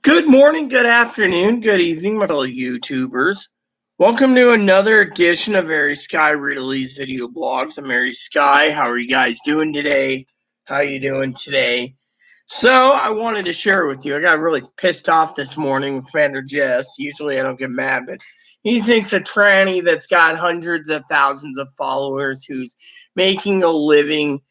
Good morning, good afternoon, good evening, my fellow YouTubers. Welcome to another edition of Mary Sky Ridley's video blogs. I'm Mary Sky. How are you guys doing today? How are you doing today? So, I wanted to share with you. I got really pissed off this morning with Commander Jess. Usually I don't get mad, but he thinks a tranny that's got hundreds of thousands of followers who's making a living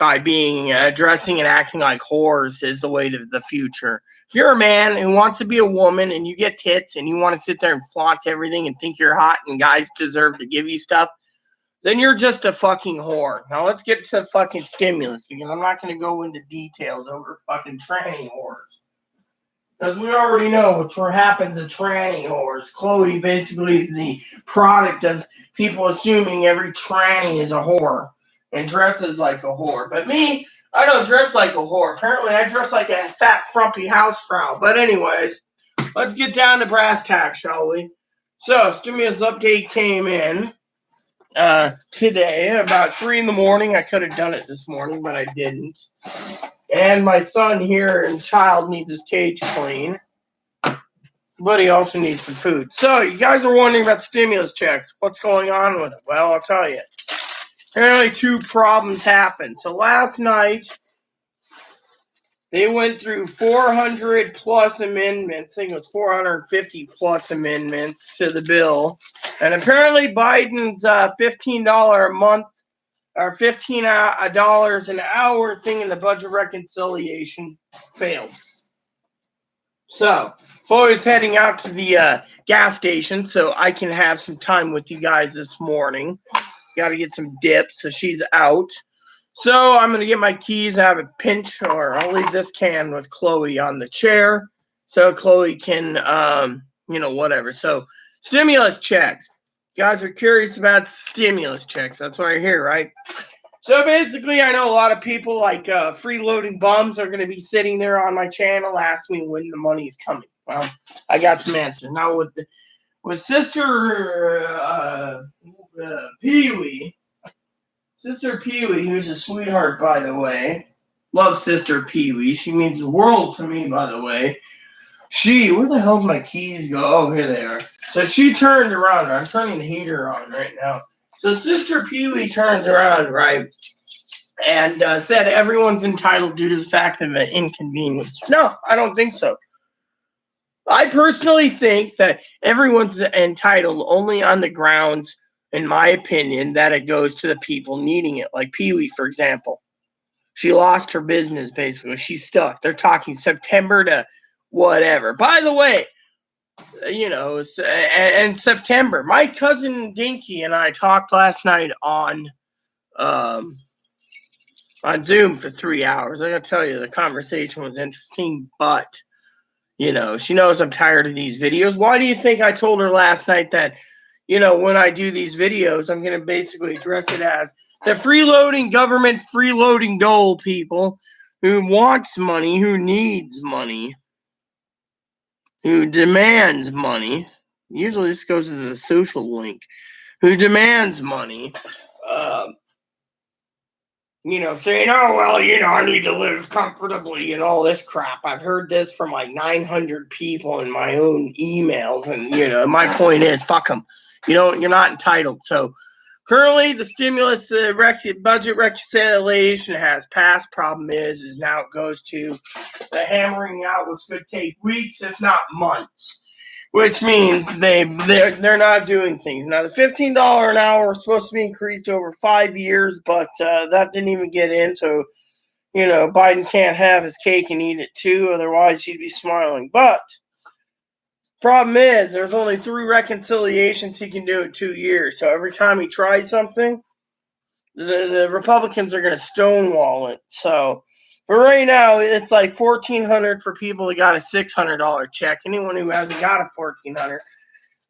by being dressing and acting like whores is the way to the future. If you're a man who wants to be a woman and you get tits and you want to sit there and flaunt everything and think you're hot and guys deserve to give you stuff, then you're just a fucking whore. Now let's get to fucking stimulus, because I'm not going to go into details over fucking tranny whores. Because we already know what happens to tranny whores. Chloe basically is the product of people assuming every tranny is a whore and dresses like a whore. But me, I don't dress like a whore. Apparently, I dress like a fat, frumpy housefrau. But anyways, let's get down to brass tacks, shall we? So, stimulus update came in today about 3 in the morning. I could have done it this morning, but I didn't. And my son here and child needs his cage clean. But he also needs some food. So, you guys are wondering about stimulus checks. What's going on with it? Well, I'll tell you. Apparently, two problems happened. So, last night, they went through 400 plus amendments. I think it was 450 plus amendments to the bill. And apparently, Biden's $15 a month or $15 an hour thing in the budget reconciliation failed. So, Chloe's heading out to the gas station so I can have some time with you guys this morning. Got to get some dips, so she's out. So, I'm going to get my keys, have a pinch, or I'll leave this can with Chloe on the chair so Chloe can, whatever. So, stimulus checks. You guys are curious about stimulus checks. That's why you're here, right? So basically, I know a lot of people like freeloading bums are going to be sitting there on my channel asking me when the money's coming. Well, I got some answers. Now with Sister Pee-wee, who's a sweetheart, by the way. Love Sister Pee-wee. She means the world to me, by the way. Where the hell did my keys go? Oh, here they are. So she turned around. I'm turning the heater on right now. So Sister Pee-wee turns around, right, and said everyone's entitled due to the fact of an inconvenience. No, I don't think so. I personally think that everyone's entitled only on the grounds, in my opinion, that it goes to the people needing it. Like Pee-wee, for example. She lost her business, basically. She's stuck. They're talking September to whatever. By the way, and September. My cousin Dinky and I talked last night on Zoom for 3 hours. I gotta tell you, the conversation was interesting, but she knows I'm tired of these videos. Why do you think I told her last night that, when I do these videos, I'm gonna basically address it as the freeloading government, freeloading dole people who wants money, who needs money, who demands money. Usually this goes to the social link. Who demands money. Saying, oh, well, I need to live comfortably and all this crap. I've heard this from like 900 people in my own emails. And, my point is, fuck them. You're not entitled. So currently the stimulus budget reconciliation has passed. Problem is now it goes to the hammering out, which could take weeks, if not months. Which means they're not doing things. Now, the $15 an hour was supposed to be increased over 5 years, but that didn't even get in. So, Biden can't have his cake and eat it too. Otherwise, he'd be smiling. But problem is, there's only 3 reconciliations he can do in 2 years. So every time he tries something, the Republicans are going to stonewall it. So, but right now it's like $1,400 for people that got a $600 check. Anyone who hasn't got a $1,400,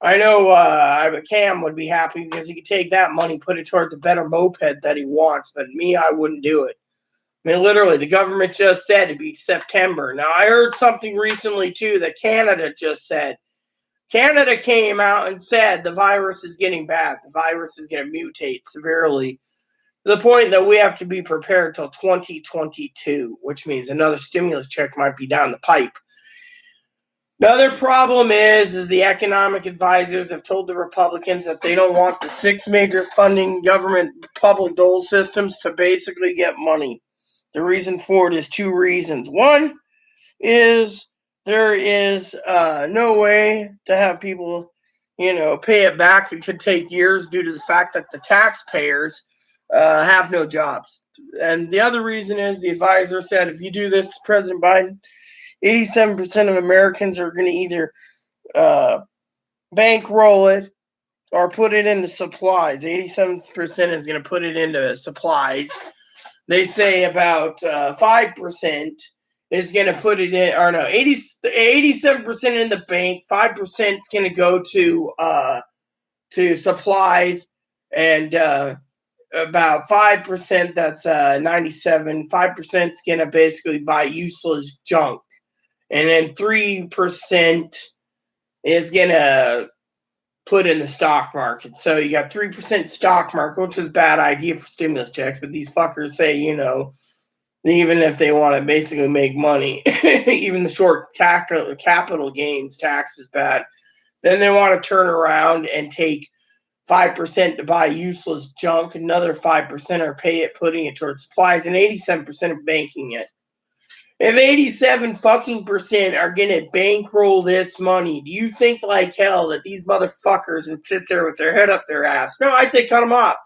I know Cam would be happy because he could take that money, put it towards a better moped that he wants. But me, I wouldn't do it. I mean, literally, the government just said it'd be September. Now, I heard something recently too that Canada just said. Canada came out and said the virus is getting bad. The virus is going to mutate severely. the point that we have to be prepared till 2022, which means another stimulus check might be down the pipe. Another problem is the economic advisors have told the Republicans that they don't want the 6 major funding government public dole systems to basically get money. The reason for it is 2 reasons. One is there is no way to have people, pay it back. It could take years due to the fact that the taxpayers have no jobs. And the other reason is the advisor said if you do this to President Biden, 87% of Americans are going to either bankroll it or put it into supplies. 87% is going to put it into supplies. They say about 5% is going to put it in, or no, 87% in the bank, 5% is going to go to supplies, and about 5%, that's 97, 5% is going to basically buy useless junk. And then 3% is going to put in the stock market. So you got 3% stock market, which is a bad idea for stimulus checks, but these fuckers say, even if they want to basically make money, even the short capital gains tax is bad. Then they want to turn around and take 5% to buy useless junk, another 5% are putting it towards supplies, and 87% are banking it. If 87 fucking percent are gonna bankroll this money, do you think like hell that these motherfuckers would sit there with their head up their ass? No, I say cut them off.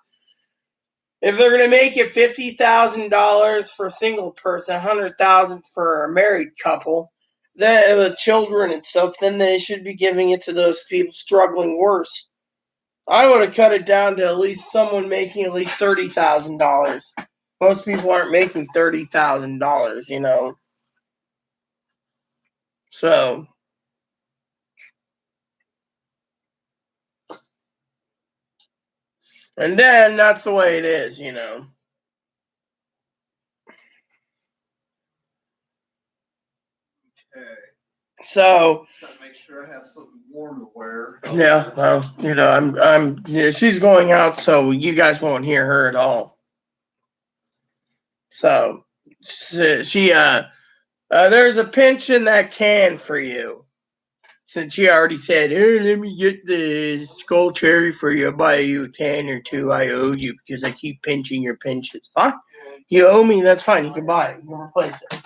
If they're gonna make it $50,000 for a single person, $100,000 for a married couple, then with children and stuff, then they should be giving it to those people struggling worse. I would have cut it down to at least someone making at least $30,000. Most people aren't making $30,000, So, and then that's the way it is. Okay. So make sure I have something warm to wear. Yeah, well, she's going out, so you guys won't hear her at all. So she there's a pinch in that can for you. Since she already said, "Hey, let me get the skull cherry for you. I'll buy you a can or two. I owe you because I keep pinching your pinches." Fine, you owe me. That's fine. You can buy it. You can replace it.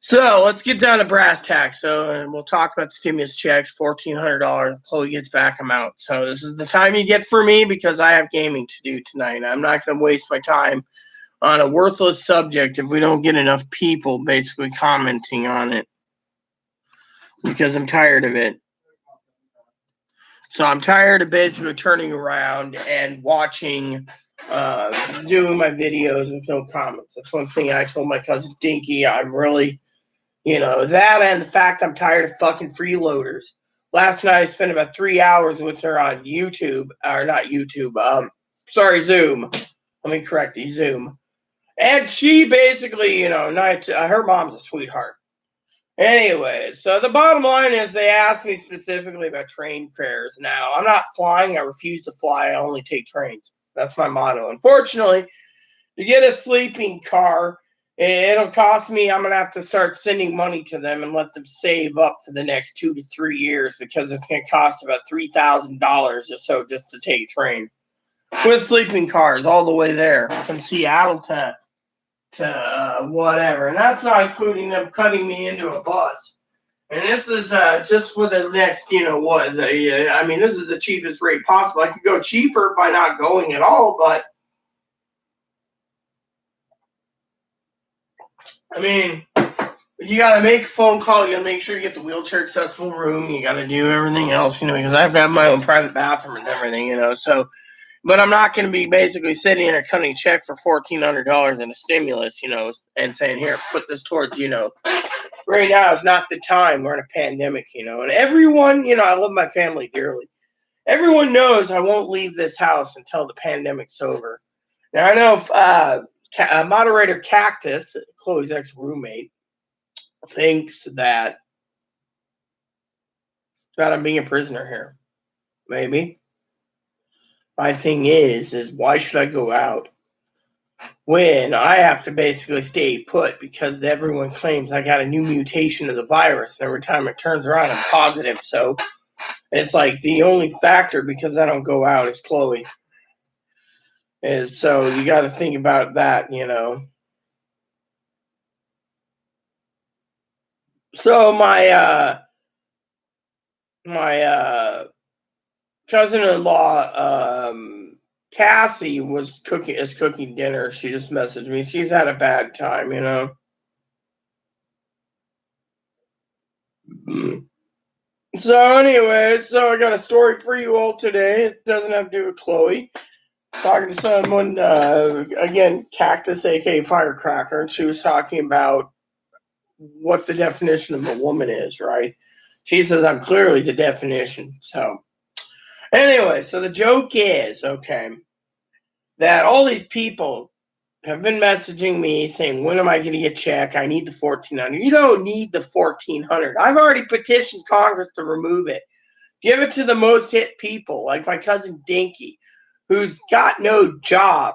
So let's get down to brass tacks. And we'll talk about the stimulus checks. $1,400. Chloe gets back amount. So this is the time you get for me because I have gaming to do tonight. I'm not going to waste my time on a worthless subject if we don't get enough people basically commenting on it, because I'm tired of it. So I'm tired of basically turning around and watching, doing my videos with no comments. That's one thing I told my cousin Dinky. I'm really, that and the fact I'm tired of fucking freeloaders. Last night I spent about 3 hours with her on YouTube, or not YouTube, Zoom. Let me correct you, Zoom. And she basically, her mom's a sweetheart. Anyway, so the bottom line is they asked me specifically about train fares. Now, I'm not flying. I refuse to fly. I only take trains. That's my motto. Unfortunately, to get a sleeping car, it'll cost me, I'm going to have to start sending money to them and let them save up for the next 2 to 3 years because it's going to cost about $3,000 or so just to take a train. With sleeping cars all the way there from Seattle to whatever. And that's not including them cutting me into a bus. And this is just for the next, this is the cheapest rate possible. I could go cheaper by not going at all, but you got to make a phone call. You got to make sure you get the wheelchair accessible room. You got to do everything else, because I have to have my own private bathroom and everything, so. But I'm not going to be basically sitting there cutting a check for $1,400 in a stimulus, and saying, here, put this towards, right now is not the time. We're in a pandemic, and everyone, I love my family dearly. Everyone knows I won't leave this house until the pandemic's over. Now, I know moderator Cactus, Chloe's ex-roommate, thinks that I'm being a prisoner here. Maybe. my thing is why should I go out when I have to basically stay put because everyone claims I got a new mutation of the virus, and every time it turns around, I'm positive. So it's like the only factor because I don't go out is Chloe. Is so you got to think about that, you know. So my cousin-in-law, Cassie is cooking dinner. She just messaged me. She's had a bad time, you know. So anyway, so I got a story for you all today. It doesn't have to do with Chloe. Talking to someone, again, Cactus, aka Firecracker, and she was talking about what the definition of a woman is, right? She says, I'm clearly the definition. So anyway, so the joke is, okay, that all these people have been messaging me saying, when am I getting a check? I need the 1,400. You don't need the 1,400. I've already petitioned Congress to remove it. Give it to the most hit people, like my cousin Dinky, who's got no job.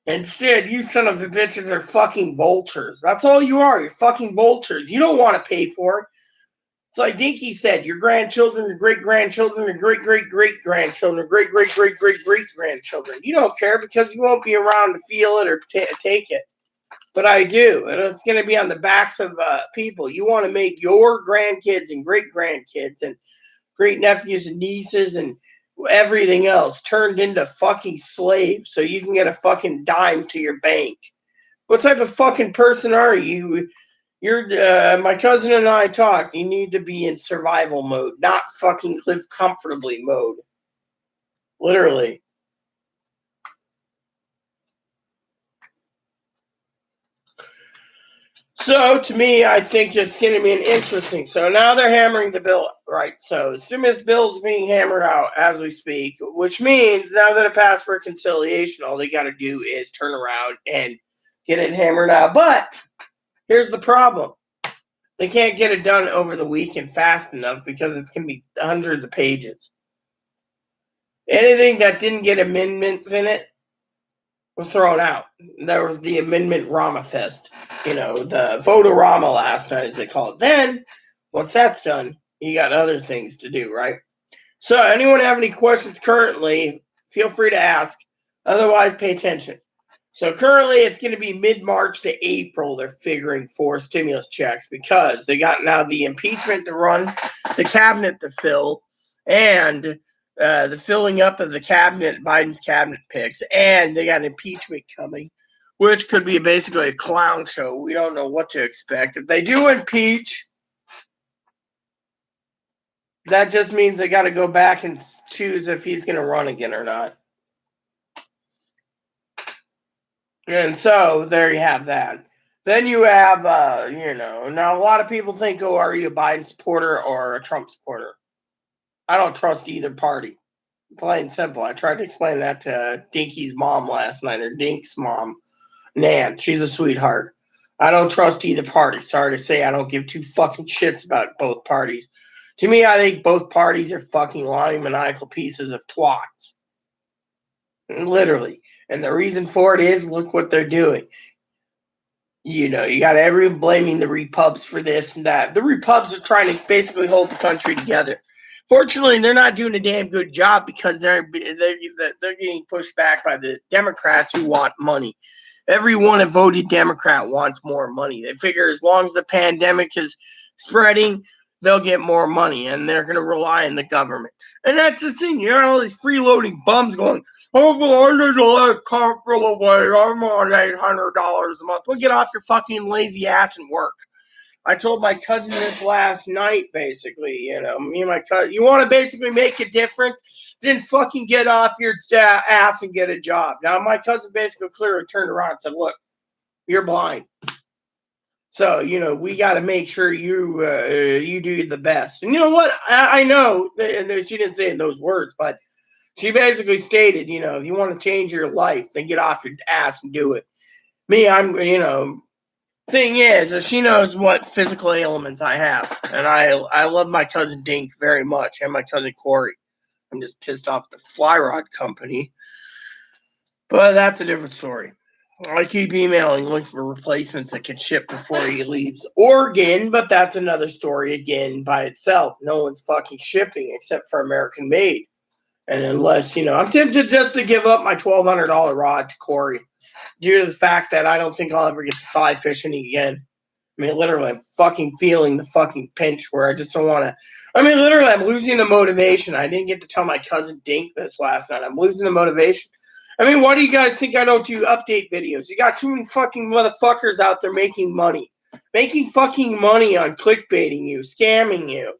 Instead, you son of a bitches are fucking vultures. That's all you are. You're fucking vultures. You don't want to pay for it. It's like Dinky said, your grandchildren, your great-grandchildren, your great-great-great-grandchildren, great-great-great-great-grandchildren. You don't care because you won't be around to feel it or take it. But I do. And it's going to be on the backs of people. You want to make your grandkids and great-grandkids and great-nephews and nieces and everything else turned into fucking slaves so you can get a fucking dime to your bank. What type of fucking person are you? You're my cousin and I talked. You need to be in survival mode, not fucking live comfortably mode. Literally. So to me, I think it's going to be an interesting. So now they're hammering the bill, right? So stimulus bill's being hammered out as we speak, which means now that it passed for reconciliation, all they got to do is turn around and get it hammered out. But here's the problem: they can't get it done over the weekend fast enough because it's going to be hundreds of pages. Anything that didn't get amendments in it was thrown out. There was the amendment Rama Fest, you know, the Votorama last night, as they call it. Then, once that's done, you got other things to do, right? So, anyone have any questions currently, feel free to ask. Otherwise, pay attention. So, currently, it's going to be mid-March to April, they're figuring, for stimulus checks because they got now the impeachment to run, the cabinet to fill, and the filling up of the cabinet, Biden's cabinet picks, and they got impeachment coming, which could be basically a clown show. We don't know what to expect. If they do impeach, that just means they got to go back and choose if he's going to run again or not. And so there you have that. Then you have, now a lot of people think, oh, are you a Biden supporter or a Trump supporter? I don't trust either party. Plain and simple. I tried to explain that to Dinky's mom last night, or Dink's mom, Nan. She's a sweetheart. I don't trust either party. Sorry to say, I don't give two fucking shits about both parties. To me, I think both parties are fucking lying, maniacal pieces of twats. Literally. And the reason for it is, look what they're doing. You know, you got everyone blaming the Repubs for this and that. The Repubs are trying to basically hold the country together. Fortunately, they're not doing a damn good job because they're getting pushed back by the Democrats who want money. Everyone that voted Democrat wants more money. They figure as long as the pandemic is spreading, they'll get more money, and they're going to rely on the government. And that's the thing. You got all these freeloading bums going, oh, well, I need to let comfortable away. I'm on $800 a month. Well, get off your fucking lazy ass and work. I told my cousin this last night, basically, you know, me and my cousin, you want to basically make a difference? Then fucking get off your ass and get a job. Now, my cousin basically clearly turned around and said, look, you're blind. So, you know, we got to make sure you do the best. And you know what? I know, and she didn't say in those words, but she basically stated, you know, if you want to change your life, then get off your ass and do it. Me, I'm, you know, thing is she knows what physical ailments I have, and I love my cousin Dink very much, and my cousin Corey. I'm just pissed off the fly rod company. But that's a different story. I keep emailing looking for replacements that can ship before he leaves Oregon, but that's another story again by itself. No one's fucking shipping except for American made. And unless, I'm tempted just to give up my $1,200 rod to Corey due to the fact that I don't think I'll ever get to fly fishing again. I mean, literally, I'm fucking feeling the fucking pinch where I just don't want to. I mean, literally, I'm losing the motivation. I didn't get to tell my cousin Dink this last night. I'm losing the motivation. I mean, why do you guys think I don't do update videos? You got too many fucking motherfuckers out there making money. Making fucking money on clickbaiting you, scamming you.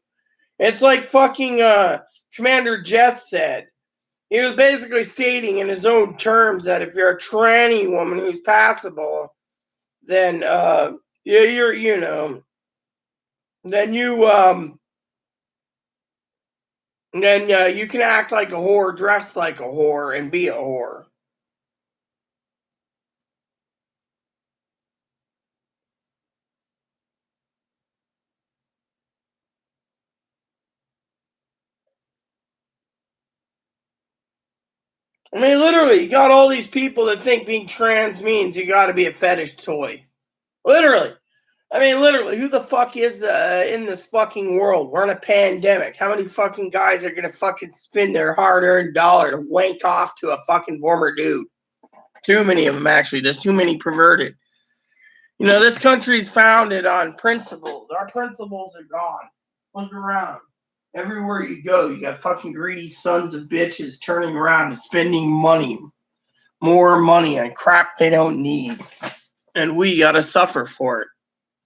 It's like fucking Commander Jess said. He was basically stating in his own terms that if you're a tranny woman who's passable, then then you can act like a whore, dress like a whore, and be a whore. I mean, literally, you got all these people that think being trans means you got to be a fetish toy. Literally. I mean, literally, who the fuck is in this fucking world? We're in a pandemic. How many fucking guys are going to fucking spend their hard-earned dollar to wank off to a fucking former dude? Too many of them, actually. There's too many perverted. This country's founded on principles. Our principles are gone. Look around. Everywhere you go, you got fucking greedy sons of bitches turning around and spending money. More money on crap they don't need. And we got to suffer for it.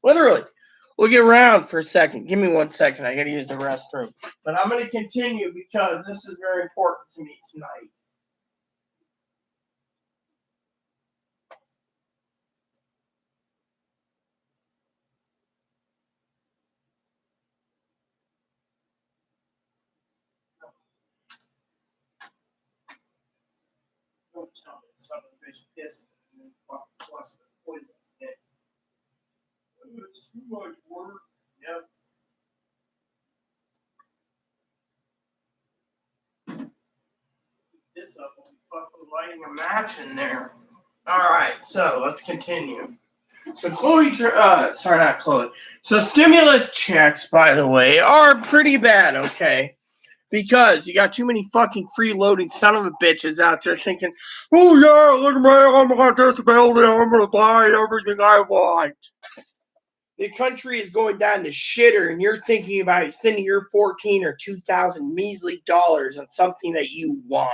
Literally. Look around for a second. Give me 1 second. I got to use the restroom. But I'm going to continue because this is very important to me tonight. Don't tell me some of the bitch pissed and then fucking flush the toilet. It's too much work. Yep. This up and fucking lighting a match in there. Alright, so let's continue. So not Chloe. So stimulus checks, by the way, are pretty bad, okay? Because you got too many fucking freeloading son of a bitches out there thinking, oh yeah, look at me, I'm got disability, I'm gonna buy everything I want. The country is going down to shitter, and you're thinking about spending your $14 or $2,000 measly dollars on something that you want.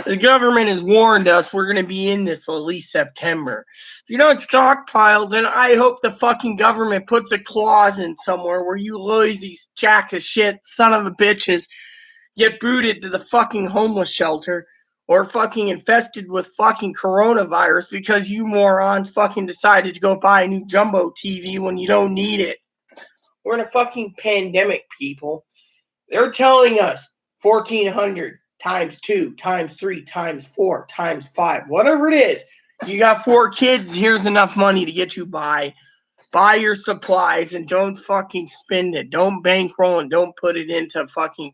The government has warned us we're going to be in this at least September. If you don't stockpile, then I hope the fucking government puts a clause in somewhere where you lazy jack of shit son of a bitches get booted to the fucking homeless shelter or fucking infested with fucking coronavirus because you morons fucking decided to go buy a new jumbo TV when you don't need it. We're in a fucking pandemic, people. They're telling us 1,400 times 2 times 3 times 4 times 5, whatever it is. You got 4 kids, here's enough money to get you by. Buy your supplies and don't fucking spend it. Don't bankroll and don't put it into fucking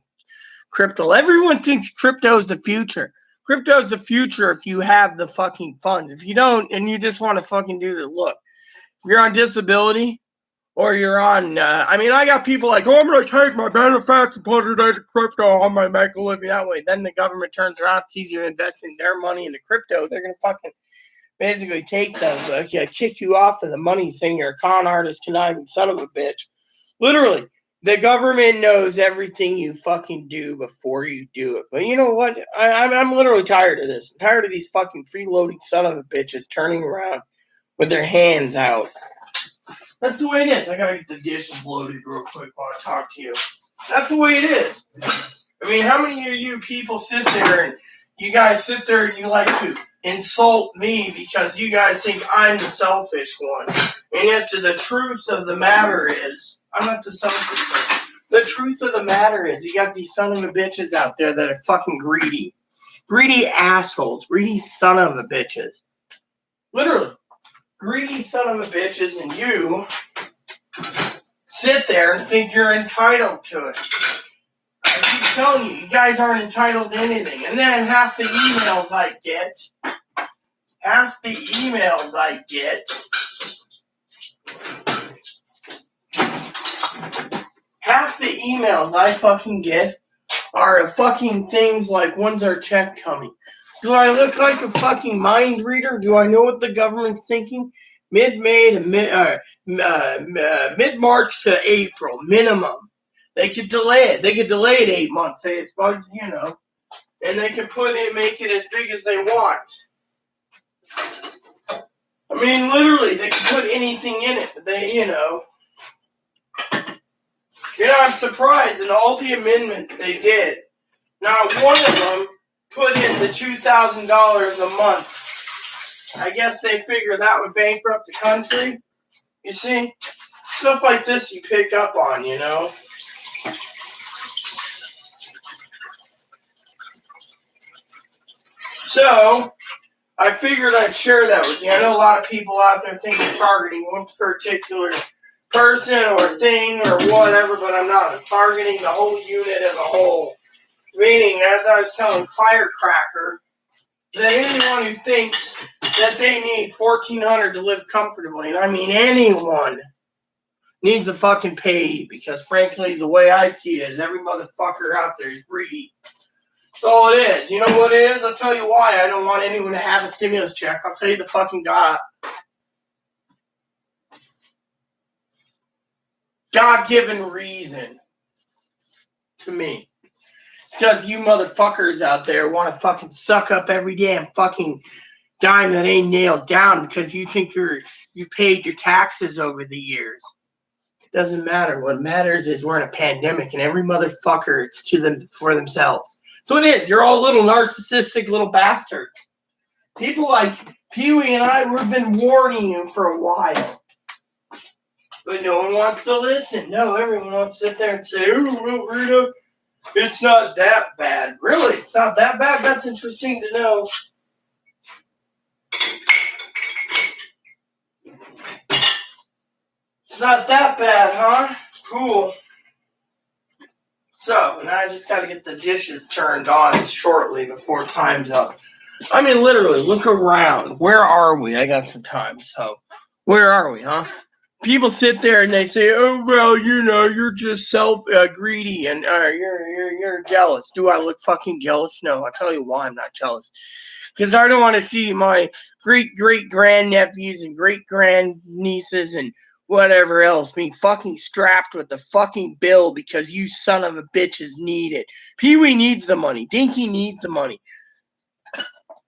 crypto. Everyone thinks crypto is the future. Crypto is the future if you have the fucking funds. If you don't and you just want to fucking do the look. If you're on disability or you're on, I got people like, oh, I'm going to take my benefits and put it into crypto. I'm going to make a living that way. Then the government turns around, sees you investing their money into crypto. They're going to fucking basically take them, kick you off of the money thing. You're a con artist, conniving son of a bitch. Literally. The government knows everything you fucking do before you do it. But you know what? I'm literally tired of this. I'm tired of these fucking freeloading son of a bitches turning around with their hands out. That's the way it is. I gotta get the dishes loaded real quick while I talk to you. That's the way it is. I mean, how many of you people sit there and you guys sit there and you like to insult me because you guys think I'm the selfish one? And yet the truth of the matter is, I'm not the selfish one. The truth of the matter is, you got these son of a bitches out there that are fucking greedy. Greedy assholes. Greedy son of a bitches. Literally. Greedy son of a bitches, and you sit there and think you're entitled to it. I keep telling you, you guys aren't entitled to anything. And then half the emails I get, fucking get are fucking things like, when's our check coming? Do I look like a fucking mind reader? Do I know what the government's thinking? Mid-May to mid-March to April minimum. They could delay it. They could delay it 8 months. Say it's about, and they can make it as big as they want. I mean, literally, they can put anything in it. I'm surprised in all the amendments they did. Not one of them put in the $2,000 a month. I guess they figured that would bankrupt the country. You see? Stuff like this you pick up on, So, I figured I'd share that with you. I know a lot of people out there think I'm targeting one particular person or thing or whatever, but I'm not. I'm targeting the whole unit as a whole. Meaning, as I was telling Firecracker, that anyone who thinks that they need $1,400 to live comfortably, and I mean anyone, needs a fucking pay, because frankly, the way I see it is every motherfucker out there is greedy. That's all it is. You know what it is? I'll tell you why I don't want anyone to have a stimulus check. I'll tell you the fucking God-given reason to me. It's because you motherfuckers out there want to fucking suck up every damn fucking dime that ain't nailed down because you think you paid your taxes over the years. It doesn't matter. What matters is we're in a pandemic and every motherfucker, it's to them for themselves. So it is. You're all little narcissistic little bastards. People like Pee-wee and I, we've been warning you for a while. But no one wants to listen. No, everyone wants to sit there and say, "Oh, Rita, it's not that bad." Really? It's not that bad? That's interesting to know. It's not that bad, huh? Cool. So, now I just got to get the dishes turned on shortly before time's up. I mean, literally, look around. Where are we? I got some time, so where are we, huh? People sit there and they say, "Oh, well, you're just greedy and you're jealous." Do I look fucking jealous? No, I'll tell you why I'm not jealous. Because I don't want to see my great-great-grandnephews and great-grandnieces and whatever else being fucking strapped with the fucking bill because you son of a bitches need it. Pee-wee needs the money. Dinky needs the money.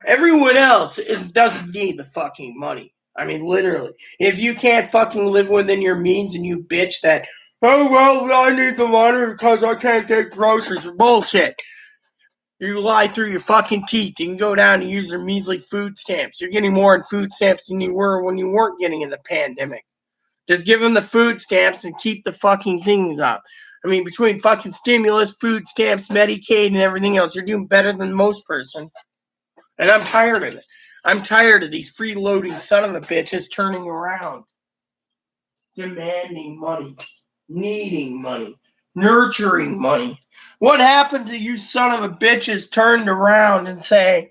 Everyone else doesn't need the fucking money. I mean, literally. If you can't fucking live within your means and you bitch that, "Oh, well, I need the money because I can't get groceries," bullshit. You lie through your fucking teeth. You can go down and use your measly food stamps. You're getting more in food stamps than you were when you weren't getting in the pandemic. Just give them the food stamps and keep the fucking things up. I mean, between fucking stimulus, food stamps, Medicaid, and everything else, you're doing better than most person. And I'm tired of it. I'm tired of these freeloading son of a bitches turning around. Demanding money. Needing money. Nurturing money. What happened to you son of a bitches turned around and say,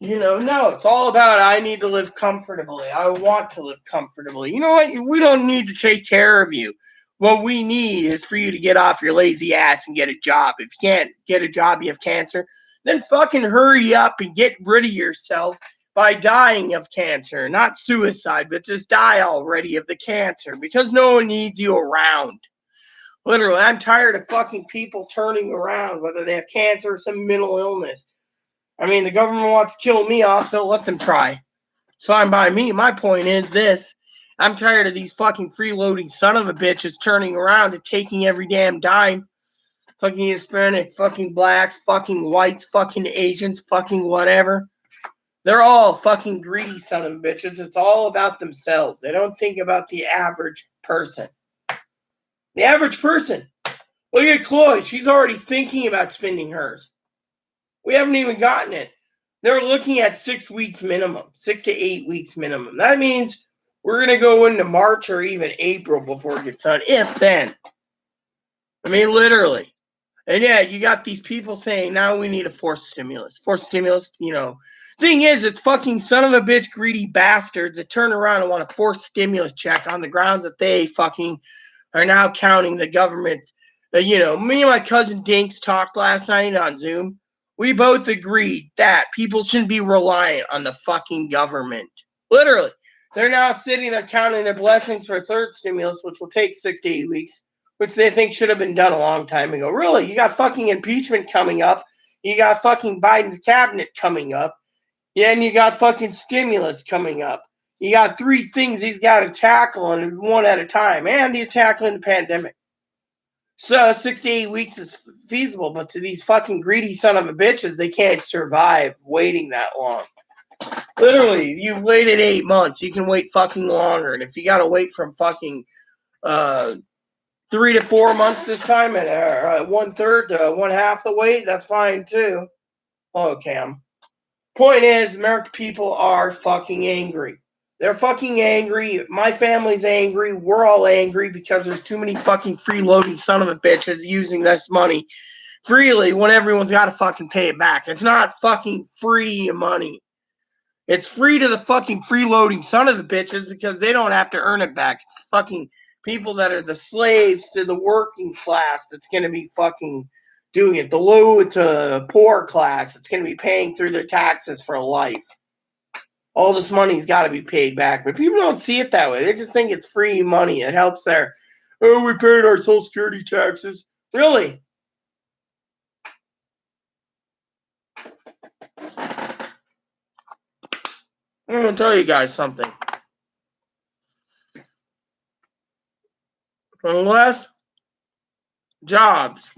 no, it's all about I need to live comfortably. I want to live comfortably. You know what? We don't need to take care of you. What we need is for you to get off your lazy ass and get a job. If you can't get a job, you have cancer, then fucking hurry up and get rid of yourself by dying of cancer. Not suicide, but just die already of the cancer because no one needs you around. Literally, I'm tired of fucking people turning around, whether they have cancer or some mental illness. I mean, the government wants to kill me off, so let them try. It's fine by me. My point is this. I'm tired of these fucking freeloading son of a bitches turning around and taking every damn dime. Fucking Hispanic, fucking blacks, fucking whites, fucking Asians, fucking whatever. They're all fucking greedy son of bitches. It's all about themselves. They don't think about the average person. The average person. Look at Chloe. She's already thinking about spending hers. We haven't even gotten it. They're looking at 6 weeks minimum, 6 to 8 weeks minimum. That means we're going to go into March or even April before it gets done, if then. I mean, literally. And yeah, you got these people saying now we need a forced stimulus. Forced stimulus, Thing is, it's fucking son of a bitch greedy bastards that turn around and want a forced stimulus check on the grounds that they fucking are now counting the government. Me and my cousin Dinks talked last night on Zoom. We both agreed that people shouldn't be reliant on the fucking government. Literally. They're now sitting there counting their blessings for a third stimulus, which will take 6 to 8 weeks, which they think should have been done a long time ago. Really, you got fucking impeachment coming up. You got fucking Biden's cabinet coming up. Yeah, and you got fucking stimulus coming up. You got 3 things he's got to tackle, and one at a time. And he's tackling the pandemic. So 6 to 8 weeks is feasible, but to these fucking greedy son of a bitches, they can't survive waiting that long. Literally, you've waited 8 months. You can wait fucking longer. And if you got to wait from fucking 3 to 4 months this time, and 1/3 to 1/2 the wait, that's fine too. Oh, Cam. Point is, American people are fucking angry. They're fucking angry. My family's angry. We're all angry because there's too many fucking freeloading son of a bitches using this money freely when everyone's got to fucking pay it back. It's not fucking free money. It's free to the fucking freeloading son of the bitches because they don't have to earn it back. It's fucking people that are the slaves to the working class that's going to be fucking doing it. The low to poor class that's going to be paying through their taxes for life. All this money's got to be paid back. But people don't see it that way. They just think it's free money. It helps their, we paid our Social Security taxes. Really? I'm going to tell you guys something. Unless jobs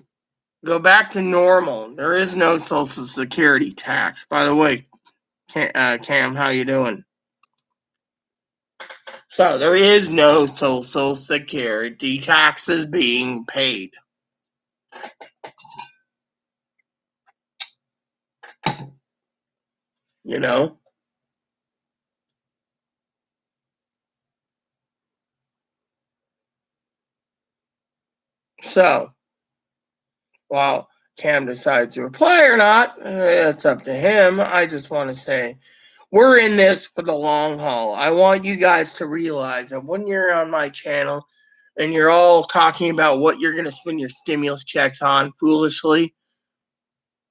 go back to normal, there is no Social Security tax. By the way, Cam, how you doing? So there is no Social Security taxes being paid. You know? So, while Cam decides to reply or not, it's up to him. I just want to say, we're in this for the long haul. I want you guys to realize that when you're on my channel and you're all talking about what you're going to spend your stimulus checks on foolishly,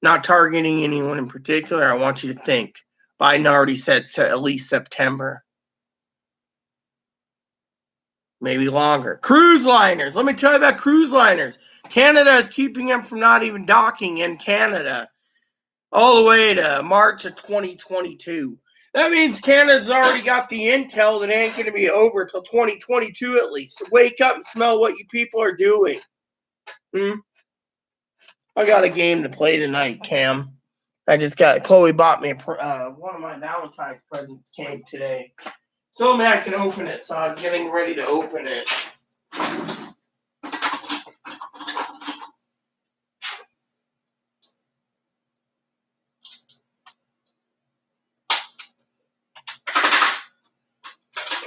not targeting anyone in particular, I want you to think. Biden already said at least September. Maybe longer. Cruise liners. Let me tell you about cruise liners. Canada is keeping them from not even docking in Canada all the way to March of 2022. That means Canada's already got the intel that ain't going to be over till 2022 at least. So wake up and smell what you people are doing. I got a game to play tonight, Cam. Chloe bought me one of my Valentine's presents came today. So I can open it, so I was getting ready to open it.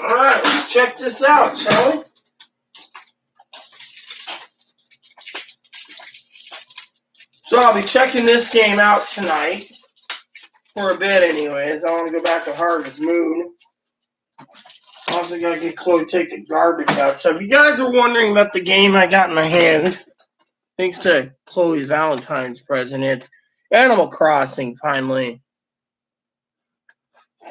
Alright, let's check this out, shall we? So I'll be checking this game out tonight. For a bit anyways. I want to go back to Harvest Moon. Also gotta get Chloe to take the garbage out. So if you guys are wondering about the game I got in my hand, thanks to Chloe's Valentine's present, it's Animal Crossing, finally.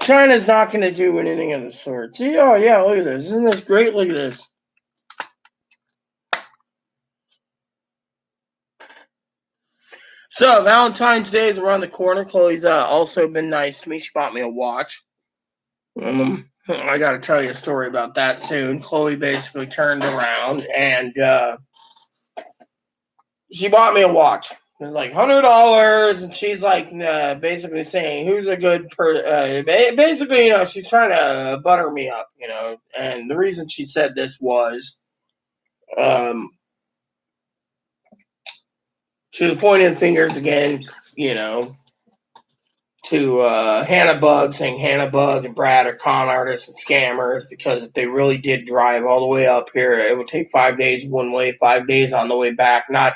China's not going to do anything of the sort. See, oh yeah, look at this. Isn't this great? Look at this. So, Valentine's Day is around the corner. Chloe's also been nice to me. She bought me a watch. I got to tell you a story about that soon. Chloe basically turned around and she bought me a watch. It was like $100, and she's like basically saying, "Who's a good person?" Basically, she's trying to butter me up, And the reason she said this was, she was pointing fingers again, to Hannah Bug, saying Hannah Bug and Brad are con artists and scammers because if they really did drive all the way up here, it would take 5 days one way, 5 days on the way back, not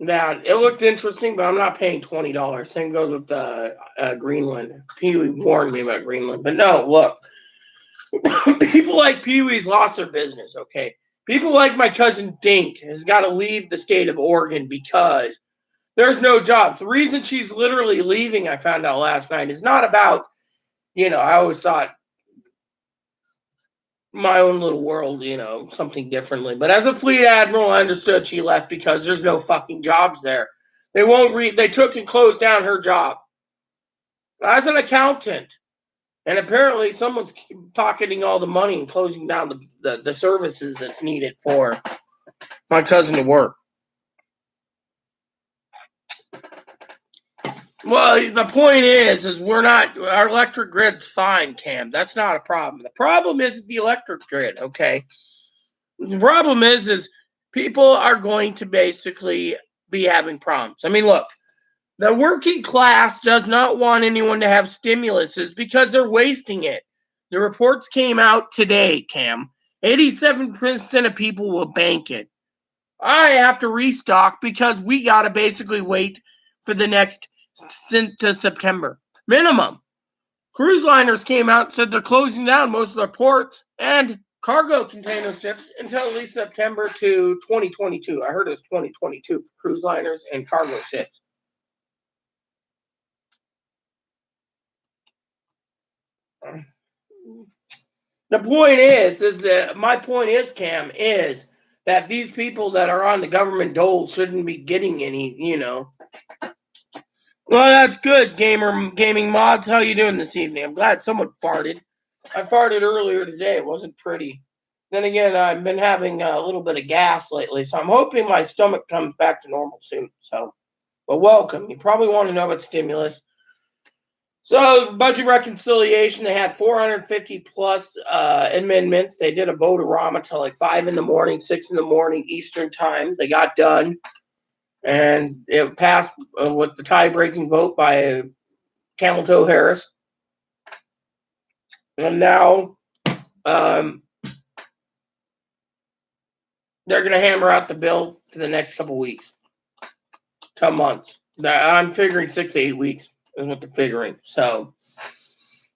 That it looked interesting, but I'm not paying $20. Same goes with Greenland. Pee-wee warned me about Greenland, but no, look, people like Pee-wee's lost their business. Okay, people like my cousin Dink has got to leave the state of Oregon because there's no jobs. The reason she's literally leaving, I found out last night, is not about, I always thought my own little world, something differently. But as a fleet admiral, I understood she left because there's no fucking jobs there. They took and closed down her job as an accountant. And apparently someone's pocketing all the money and closing down the services that's needed for my cousin to work. Well, the point is our electric grid's fine, Cam. That's not a problem. The problem is the electric grid, okay? The problem is people are going to basically be having problems. I mean, look, the working class does not want anyone to have stimuluses because they're wasting it. The reports came out today, Cam. 87% of people will bank it. I have to restock because we got to basically wait for the next to September. Minimum. Cruise liners came out and said they're closing down most of their ports and cargo container ships until at least September to 2022. I heard it was 2022 for cruise liners and cargo ships. The point is that my point is, Cam, is that these people that are on the government dole shouldn't be getting any, Well, that's good, gaming mods. How you doing this evening? I'm glad someone farted. I farted earlier today. It wasn't pretty. Then again, I've been having a little bit of gas lately, so I'm hoping my stomach comes back to normal soon. So, but welcome. You probably want to know about stimulus. So, budget reconciliation, they had 450 plus amendments. They did a vote-a-rama till like 5 in the morning, 6 in the morning Eastern time. They got done. And it passed with the tie-breaking vote by Camel Toe Harris. And now they're going to hammer out the bill for the next couple weeks to months. I'm figuring 6 to 8 weeks is what they're figuring. So,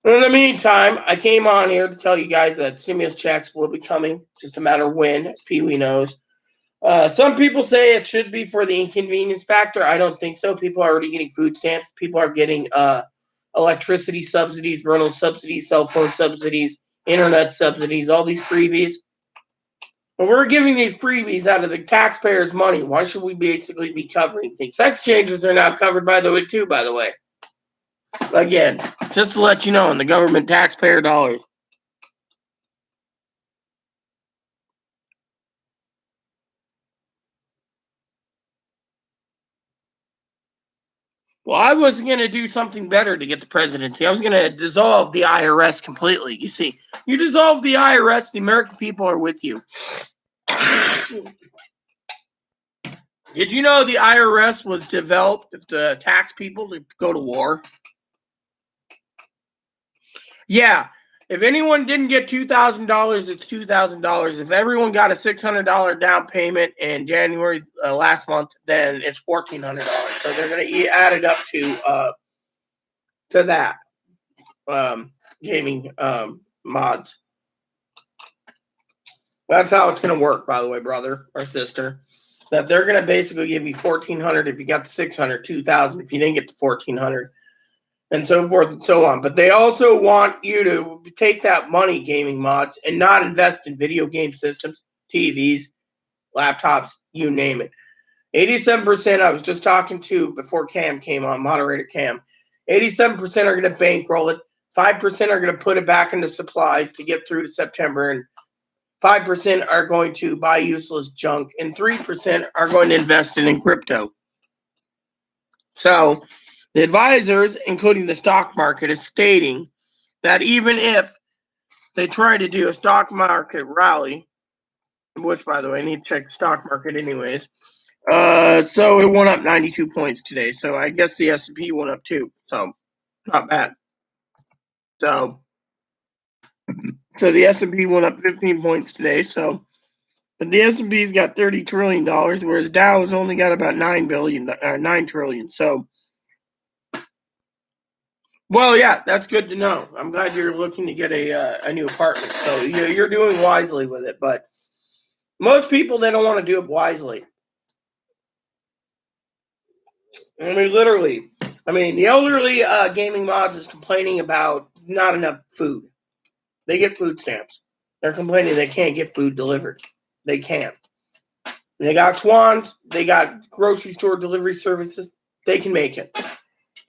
in the meantime, I came on here to tell you guys that stimulus checks will be coming. Just a matter of when. Pee-wee knows. Some people say it should be for the inconvenience factor. I don't think so. People are already getting food stamps. People are getting electricity subsidies, rental subsidies, cell phone subsidies, internet subsidies, all these freebies. But we're giving these freebies out of the taxpayers' money. Why should we basically be covering things? Sex changes are now covered by the way. Again, just to let you know, in the government taxpayer dollars. Well, I was going to do something better to get the presidency. I was going to dissolve the IRS completely. You see, you dissolve the IRS, the American people are with you. Did you know the IRS was developed to tax people to go to war? Yeah. If anyone didn't get $2,000, it's $2,000. If everyone got a $600 down payment in January last month, then it's $1,400. So they're going to add it up to that gaming mods. That's how it's going to work, by the way, brother or sister. That they're going to basically give you $1,400 if you got the 600, $2,000 if you didn't get the $1,400. And so forth and so on. But they also want you to take that money, gaming mods, and not invest in video game systems, TVs, laptops, you name it. 87%, I was just talking to before Cam came on, moderator Cam. 87% are going to bankroll it. 5% are going to put it back into supplies to get through to September. And 5% are going to buy useless junk. And 3% are going to invest in crypto. So the advisors, including the stock market, is stating that even if they try to do a stock market rally, which, by the way, I need to check the stock market anyways, so it went up 92 points today. So I guess the S&P went up too. So not bad. So the S&P went up 15 points today. So But the S&P's got $30 trillion, whereas Dow has only got about $9 trillion. So, well, yeah, that's good to know. I'm glad you're looking to get a new apartment. So you're doing wisely with it. But most people, they don't want to do it wisely. I mean, literally. I mean, the elderly gaming mods is complaining about not enough food. They get food stamps. They're complaining they can't get food delivered. They can't. They got Schwann's. They got grocery store delivery services. They can make it.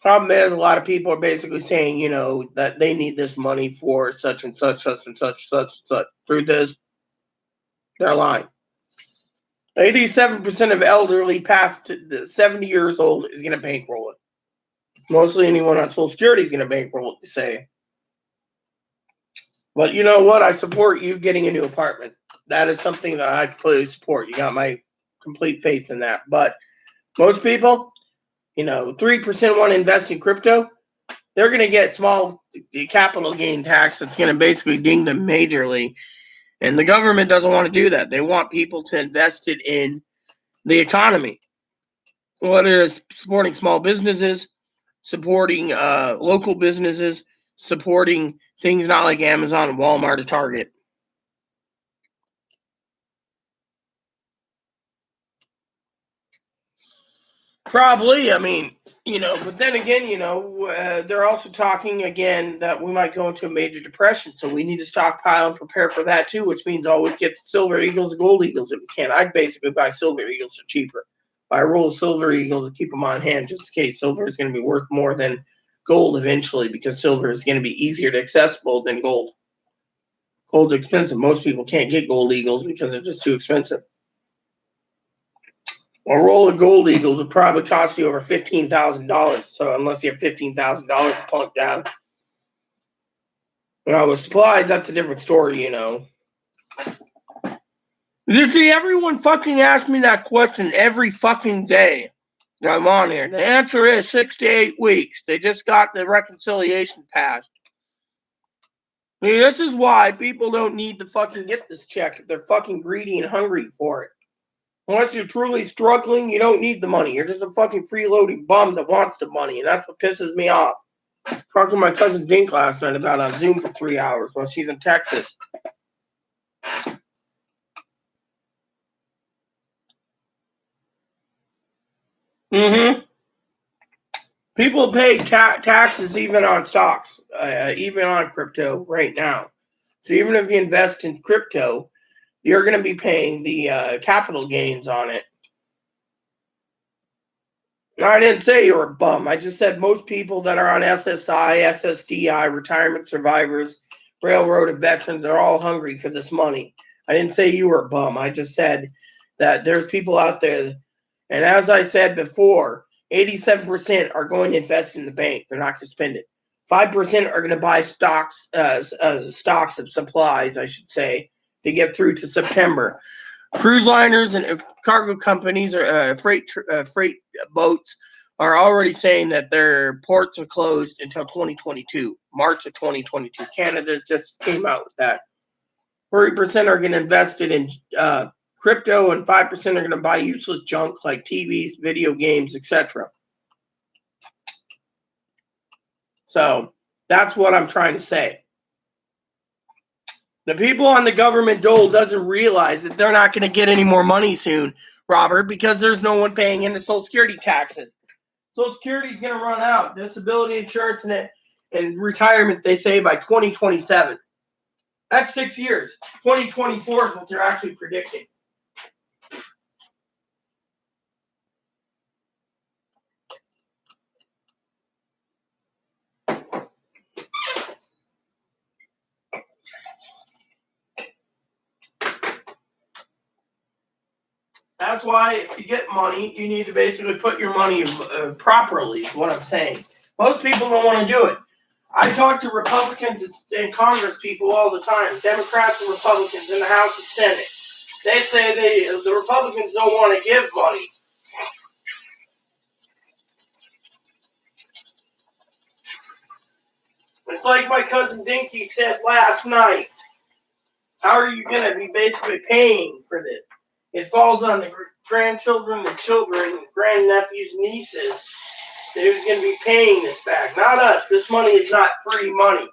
Problem is, a lot of people are basically saying, that they need this money for such and such, such and such, such and such. Truth is, they're lying. 87% of elderly past 70 years old is going to bankroll it. Mostly anyone on Social Security is going to bankroll it, to say. But you know what? I support you getting a new apartment. That is something that I completely support. You got my complete faith in that. But most people, 3% want to invest in crypto. They're going to get small capital gain tax that's going to basically ding them majorly. And the government doesn't want to do that. They want people to invest it in the economy. Whether it's supporting small businesses, supporting local businesses, supporting things not like Amazon and Walmart or Target. Probably. I mean, but then again, they're also talking again that we might go into a major depression. So we need to stockpile and prepare for that too, which means always get silver eagles and gold eagles if we can. I'd basically buy silver eagles for cheaper. Buy a roll of silver eagles and keep them on hand just in case silver is going to be worth more than gold eventually, because silver is going to be easier to accessible than gold. Gold's expensive. Most people can't get gold eagles because they're just too expensive. A roll of gold eagles would probably cost you over $15,000. So unless you have $15,000 to plunk down, with supplies, that's a different story. You see, everyone fucking asks me that question every fucking day that I'm on here. The answer is 6 to 8 weeks. They just got the reconciliation passed. I mean, this is why people don't need to fucking get this check if they're fucking greedy and hungry for it. Unless you're truly struggling, you don't need the money. You're just a fucking freeloading bum that wants the money, and that's what pisses me off. Talked to my cousin Dink last night about on Zoom for 3 hours while she's in Texas. Mm-hmm. People pay taxes even on stocks, even on crypto right now. So even if you invest in crypto, you're going to be paying the capital gains on it. No, I didn't say you were a bum. I just said most people that are on SSI, SSDI, retirement survivors, railroad and veterans are all hungry for this money. I didn't say you were a bum. I just said that there's people out there, and as I said before, 87% are going to invest in the bank. They're not going to spend it. 5% are going to buy stocks of supplies, I should say, to get through to September. Cruise liners and cargo companies or freight boats are already saying that their ports are closed until 2022, March of 2022. Canada just came out with that. 30% are going to invest it in crypto, and 5% are going to buy useless junk like TVs, video games, etc. So that's what I'm trying to say. The people on the government dole doesn't realize that they're not going to get any more money soon, Robert, because there's no one paying in the Social Security taxes. Social Security is going to run out. Disability insurance and retirement, they say, by 2027. That's 6 years. 2024 is what they're actually predicting. That's why if you get money, you need to basically put your money properly, is what I'm saying. Most people don't want to do it. I talk to Republicans and Congress people all the time, Democrats and Republicans in the House and Senate. They say the Republicans don't want to give money. It's like my cousin Dinky said last night. How are you going to be basically paying for this? It falls on the grandchildren, the children, grandnephews, nieces, who's going to be paying this back. Not us. This money is not free money.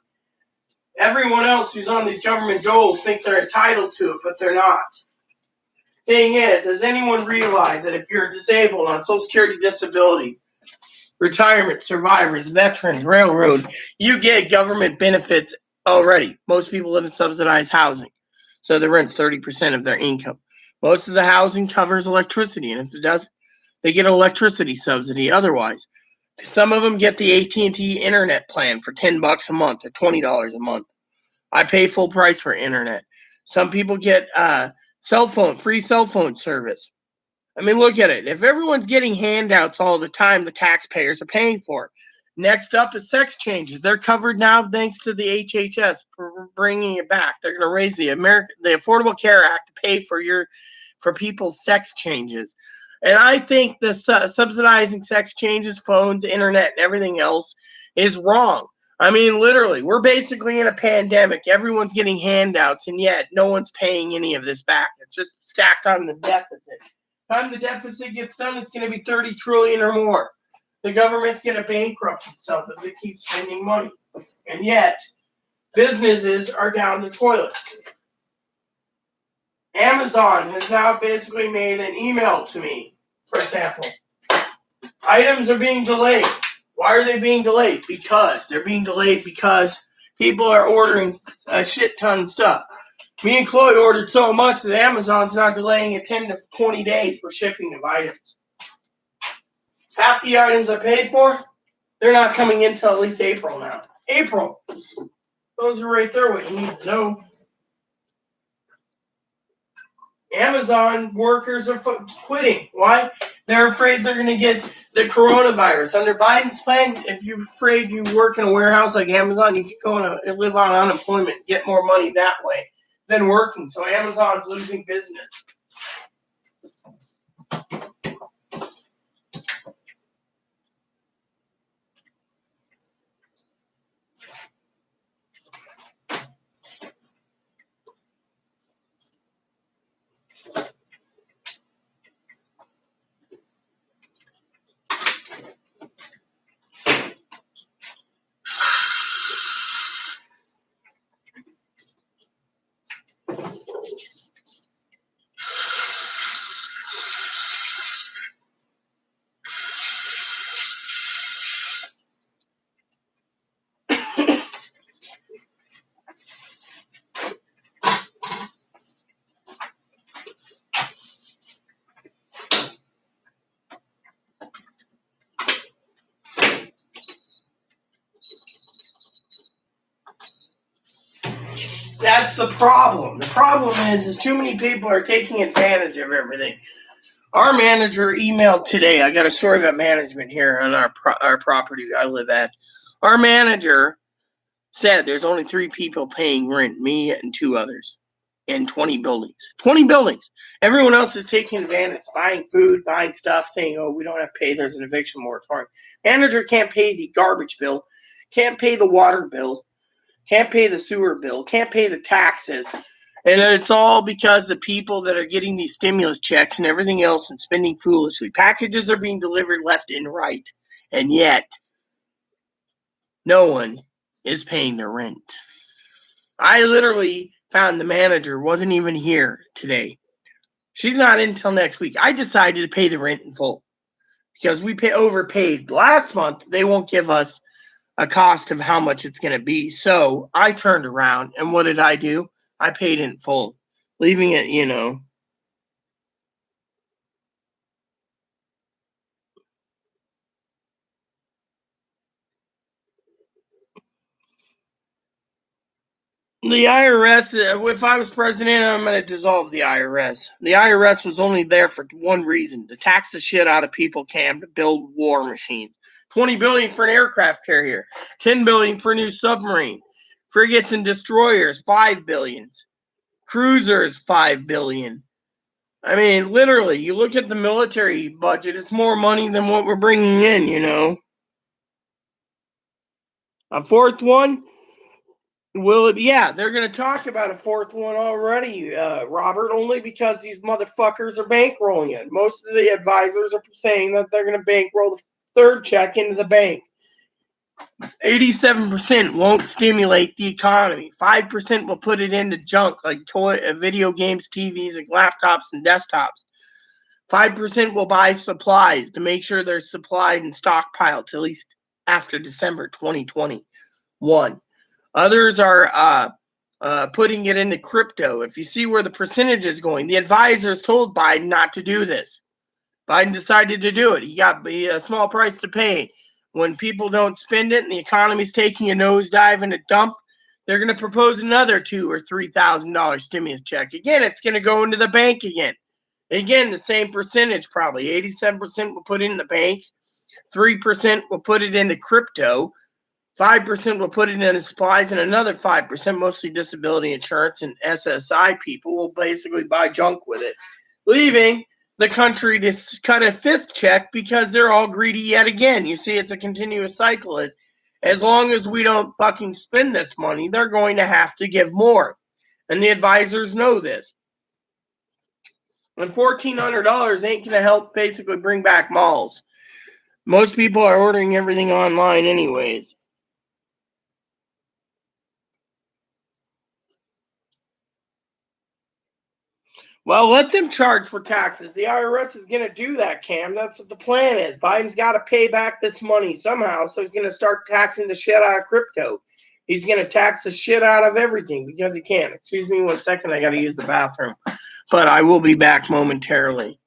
Everyone else who's on these government doles think they're entitled to it, but they're not. Thing is, has anyone realized that if you're disabled on Social Security, disability, retirement, survivors, veterans, railroad, you get government benefits already. Most people live in subsidized housing, so the rent's 30% of their income. Most of the housing covers electricity, and if it doesn't, they get an electricity subsidy otherwise. Some of them get the AT&T internet plan for $10 a month or $20 a month. I pay full price for internet. Some people get free cell phone service. I mean, look at it. If everyone's getting handouts all the time, the taxpayers are paying for it. Next up is sex changes. They're covered now thanks to the HHS for bringing it back. They're going to raise the Affordable Care Act to pay for people's sex changes. And I think the subsidizing sex changes, phones, internet, and everything else is wrong. I mean, literally, we're basically in a pandemic. Everyone's getting handouts, and yet no one's paying any of this back. It's just stacked on the deficit. Time the deficit gets done, it's going to be 30 trillion or more. The government's going to bankrupt itself if they keep spending money. And yet, businesses are down the toilet. Amazon has now basically made an email to me, for example. Items are being delayed. Why are they being delayed? Because they're being delayed because people are ordering a shit ton of stuff. Me and Chloe ordered so much that Amazon's now delaying it 10 to 20 days for shipping of items. Half the items I paid for, they're not coming in until at least April now. April. Those are right there what you need to know. Amazon workers are quitting. Why? They're afraid they're going to get the coronavirus. Under Biden's plan, if you're afraid you work in a warehouse like Amazon, you can go and live on unemployment, get more money that way than working. So Amazon's losing business. That's the problem. The problem is too many people are taking advantage of everything. Our manager emailed today. I got a story about management here on our property I live at. Our manager said there's only 3 people paying rent, me and 2 others, in 20 buildings. 20 buildings. Everyone else is taking advantage, buying food, buying stuff, saying, oh, we don't have to pay. There's an eviction moratorium. Manager can't pay the garbage bill, can't pay the water bill, can't pay the sewer bill, can't pay the taxes. And it's all because the people that are getting these stimulus checks and everything else and spending foolishly. Packages are being delivered left and right. And yet, no one is paying their rent. I literally found the manager wasn't even here today. She's not in until next week. I decided to pay the rent in full because we overpaid. Last month, they won't give us a cost of how much it's going to be. So I turned around, and what did I do? I paid in full, leaving it, The IRS, if I was president, I'm going to dissolve the IRS. The IRS was only there for one reason, to tax the shit out of people to build war machines. $20 billion for an aircraft carrier, $10 billion for a new submarine, frigates and destroyers, $5 billion, cruisers, $5 billion. I mean, literally, you look at the military budget, it's more money than what we're bringing in, A fourth one, Will it? Yeah, they're going to talk about a fourth one already, Robert, only because these motherfuckers are bankrolling it. Most of the advisors are saying that they're going to bankroll the third check into the bank. 87% won't stimulate the economy. 5% will put it into junk like video games, TVs, and laptops and desktops. 5% will buy supplies to make sure they're supplied and stockpiled till at least after December 2021. Others are putting it into crypto. If you see where the percentage is going, the advisors told Biden not to do this. Biden decided to do it. He got a small price to pay. When people don't spend it and the economy's taking a nosedive and a dump, they're going to propose another $2,000 or $3,000 stimulus check. Again, it's going to go into the bank again. Again, the same percentage probably. 87% will put it in the bank. 3% will put it into crypto. 5% will put it into supplies, and another 5%, mostly disability insurance and SSI people, will basically buy junk with it, leaving the country to cut a fifth check because they're all greedy yet again. You see, it's a continuous cycle. As long as we don't fucking spend this money, they're going to have to give more. And the advisors know this. And $1,400 ain't going to help basically bring back malls. Most people are ordering everything online anyways. Well, let them charge for taxes. The IRS is going to do that, Cam. That's what the plan is. Biden's got to pay back this money somehow, so he's going to start taxing the shit out of crypto. He's going to tax the shit out of everything because he can. Excuse me 1 second. I got to use the bathroom. But I will be back momentarily.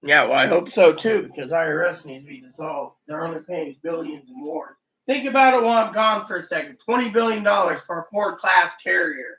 Yeah, well, I hope so, too, because IRS needs to be dissolved. They're only paying billions and more. Think about it while I'm gone for a second. $20 billion for a Ford-class Carrier.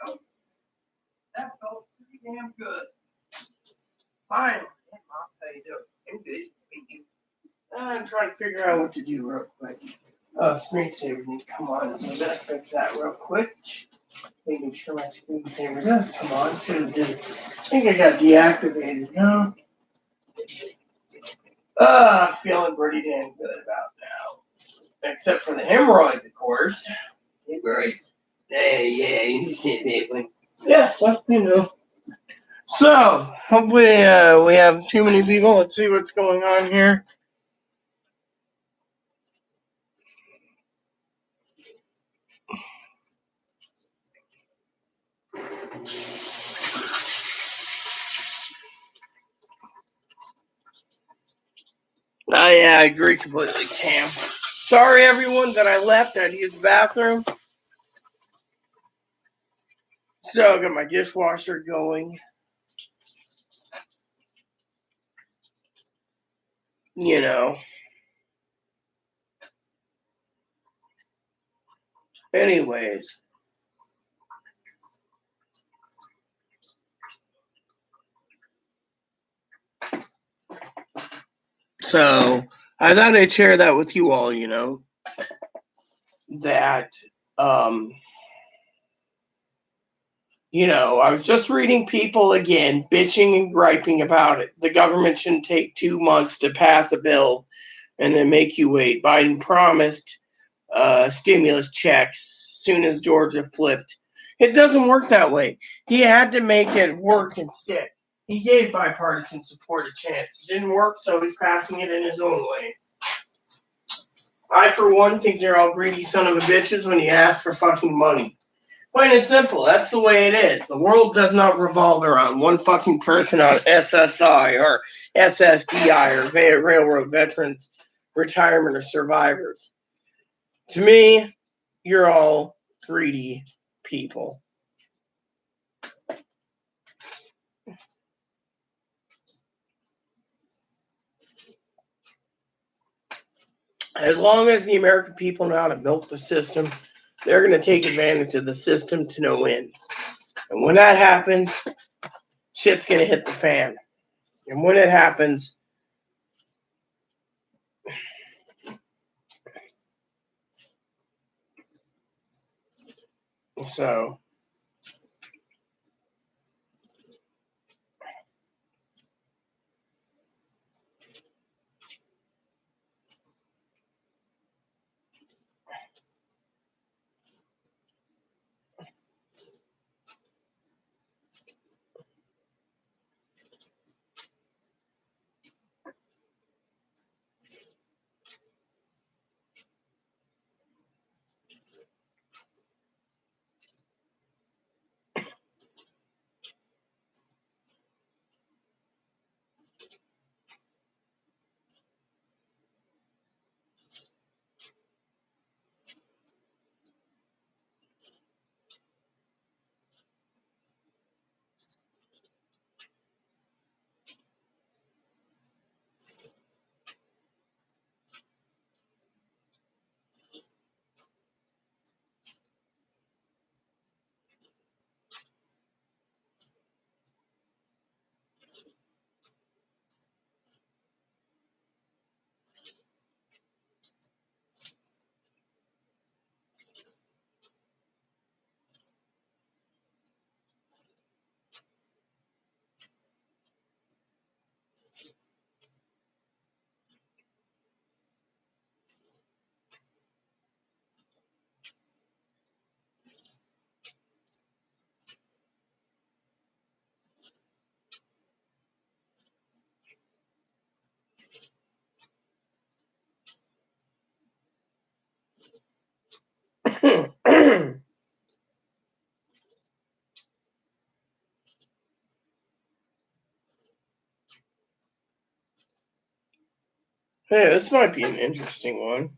Nope, that felt pretty damn good. Fine. Hey, Mom, how you doing? I'm good. Thank you. I'm trying to figure out what to do real quick. Screensaver need to come on. So I better fix that real quick. Making sure my screensaver does come on. Should have did. I think I got deactivated. No. I'm feeling pretty damn good about now. Except for the hemorrhoids, of course. Hemorrhoids. Hey, yeah, you said that one. Yeah, well, you know. So, hopefully, we have too many people. Let's see what's going on here. Oh, yeah, I agree completely, Cam. Sorry, everyone, that I left. I had to use the bathroom. So, I got my dishwasher going. You know. Anyways. So, I thought I'd share that with you all, you know. That, you know, I was just reading people again bitching and griping about it. The government shouldn't take 2 months to pass a bill and then make you wait. Biden promised stimulus checks soon as Georgia flipped. It doesn't work that way. He had to make it work instead. He gave bipartisan support a chance. It didn't work, so he's passing it in his own way. I, for one, think they're all greedy son of a bitches when you ask for fucking money. Plain and simple. That's the way it is. The world does not revolve around one fucking person on SSI or SSDI or Railroad Veterans Retirement or Survivors. To me, you're all greedy people. As long as the American people know how to milk the system, they're going to take advantage of the system to no end. And when that happens, shit's going to hit the fan. And when it happens, so Hey, this might be an interesting one.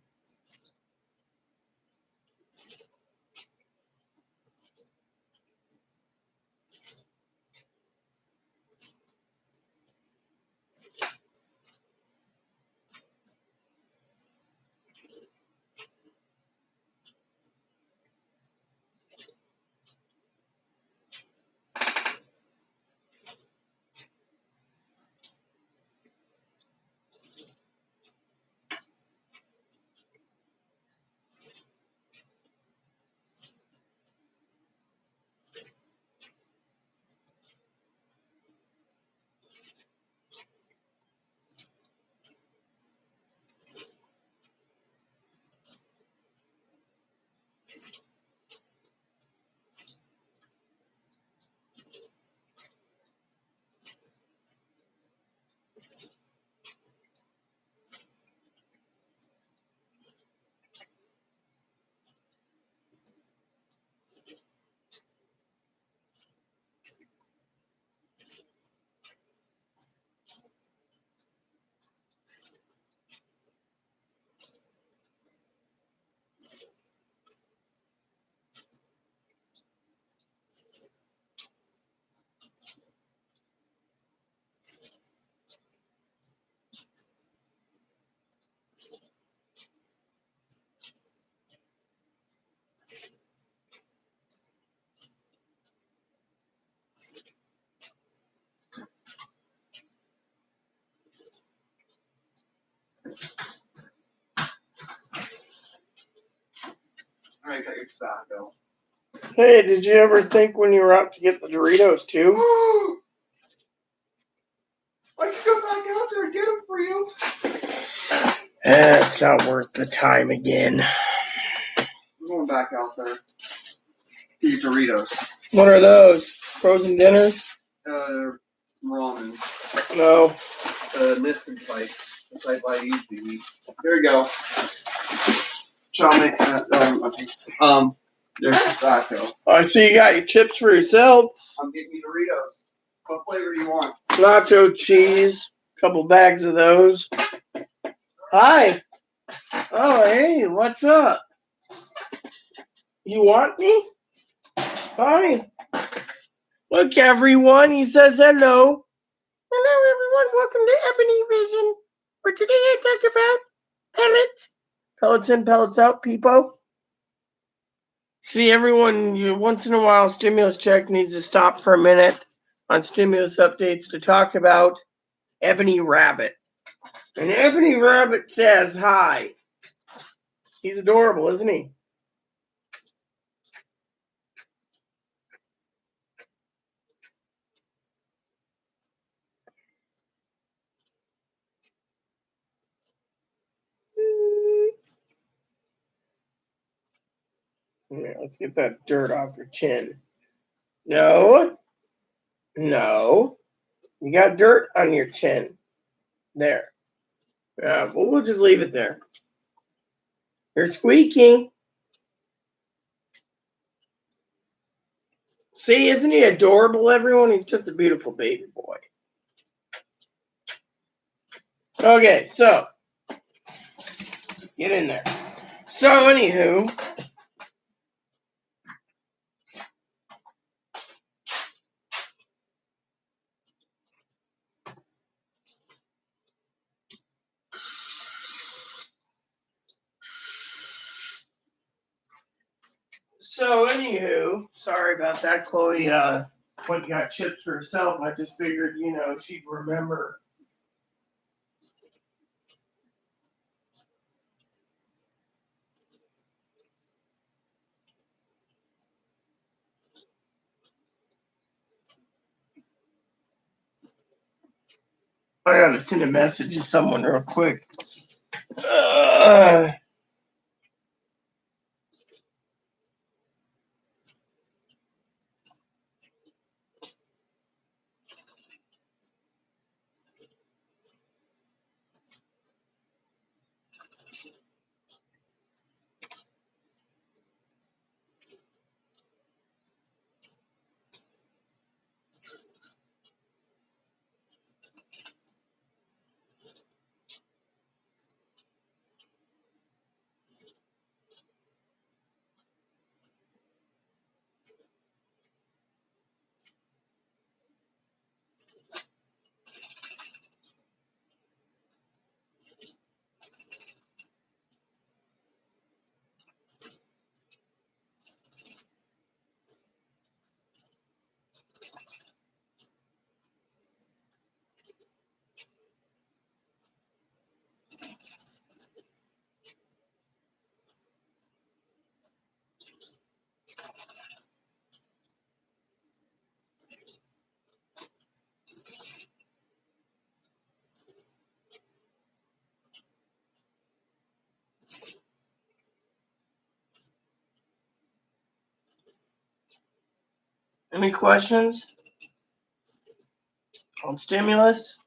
All right, got your tobacco. Hey, did you ever think when you were out to get the Doritos too? I can go back out there and get them for you. It's not worth the time again. We're going back out there. Get your Doritos. What are those? Frozen dinners? Ramen. No. The Nissan type. The type I usually eat. Here we go. I'll make that. There's tobacco. I see you got your chips for yourself. I'm getting you Doritos. What flavor do you want? Nacho cheese. Couple bags of those. Hi. Oh, hey, what's up? You want me? Hi. Look, everyone. He says hello. Hello, everyone. Welcome to Ebony Vision. For today, I talk about pellets. Pellets in, pellets out, peepo. See, everyone, once in a while, Stimulus Check needs to stop for a minute on stimulus updates to talk about Ebony Rabbit. And Ebony Rabbit says hi. He's adorable, isn't he? Here, let's get that dirt off your chin. No. No. You got dirt on your chin. There. Well, we'll just leave it there. You're squeaking. See, isn't he adorable, everyone? He's just a beautiful baby boy. Okay, so get in there. So, anywho, sorry about that. Chloe went and got chips for herself. I just figured, she'd remember. I gotta send a message to someone real quick. Any questions on stimulus?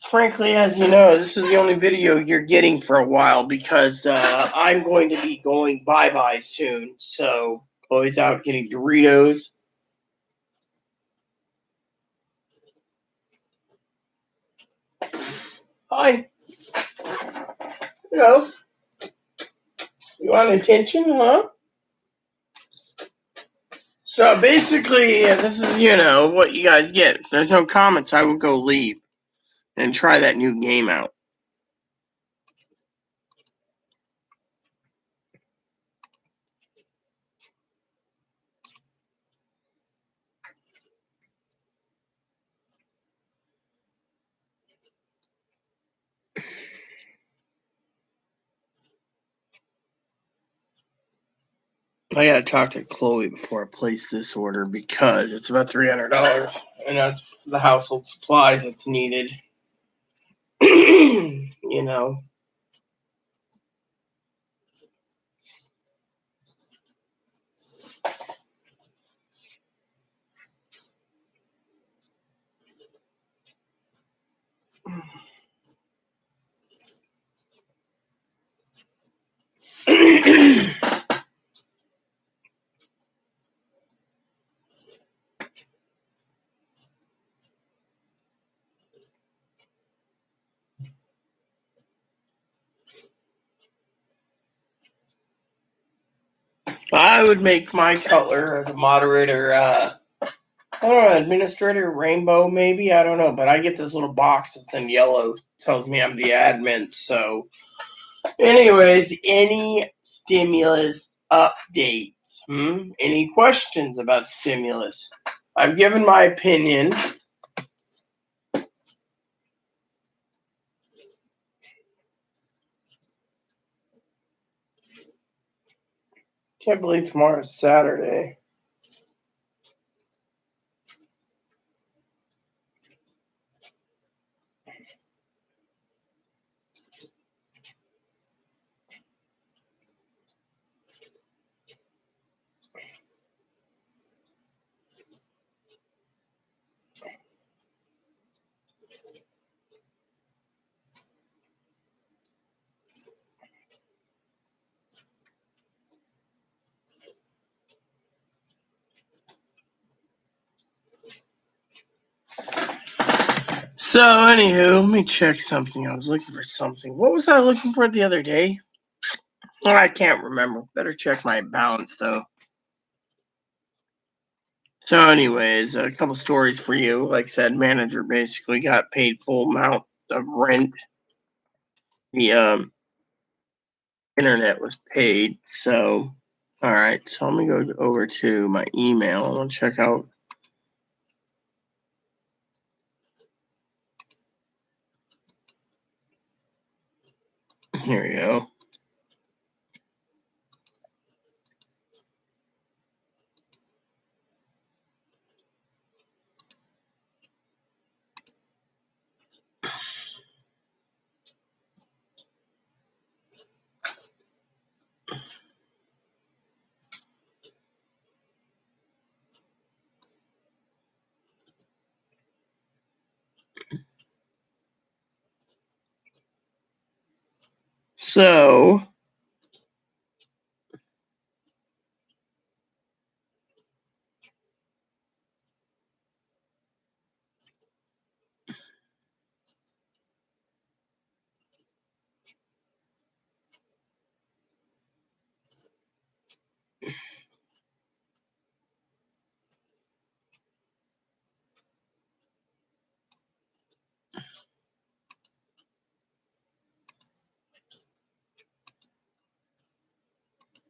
Frankly, as you know, this is the only video you're getting for a while because I'm going to be going bye-bye soon. So, Chloe's out getting Doritos. Hi. You know, you want attention, huh? So basically, this is, what you guys get. If there's no comments, I will go leave and try that new game out. I gotta talk to Chloe before I place this order because it's about $300, and that's the household supplies that's needed. You know. I would make my color as a moderator, I don't know, administrator, rainbow maybe, I don't know, but I get this little box that's in yellow, tells me I'm the admin, so. Anyways, any stimulus updates? Any questions about stimulus? I've given my opinion. Can't believe tomorrow's Saturday. So, anywho, let me check something. I was looking for something. What was I looking for the other day? Oh, I can't remember. Better check my balance, though. So, anyways, a couple stories for you. Like I said, manager basically got paid full amount of rent. The internet was paid. So, all right. So let me go over to my email. I want to check out. Here we go. So,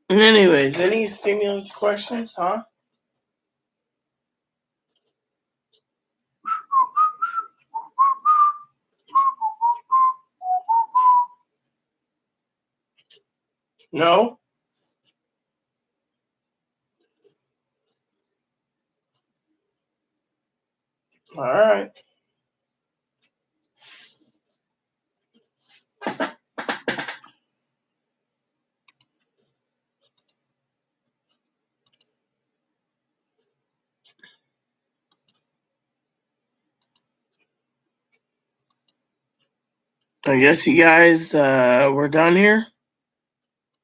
anyways, any stimulus questions, huh? No? All right. I guess you guys, we're done here?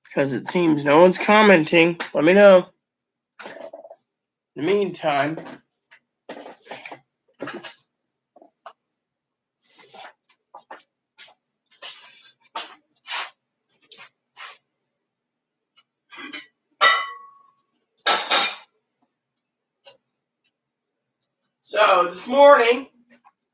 Because it seems no one's commenting. Let me know. In the meantime, so this morning,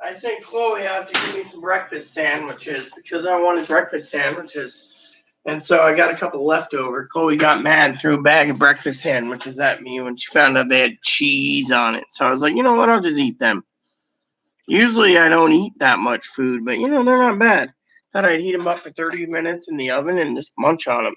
I sent Chloe out to give me some breakfast sandwiches because I wanted breakfast sandwiches. And so I got a couple leftover. Chloe got mad and threw a bag of breakfast sandwiches at me when she found out they had cheese on it. So I was like, you know what? I'll just eat them. Usually I don't eat that much food, but they're not bad. Thought I'd heat them up for 30 minutes in the oven and just munch on them.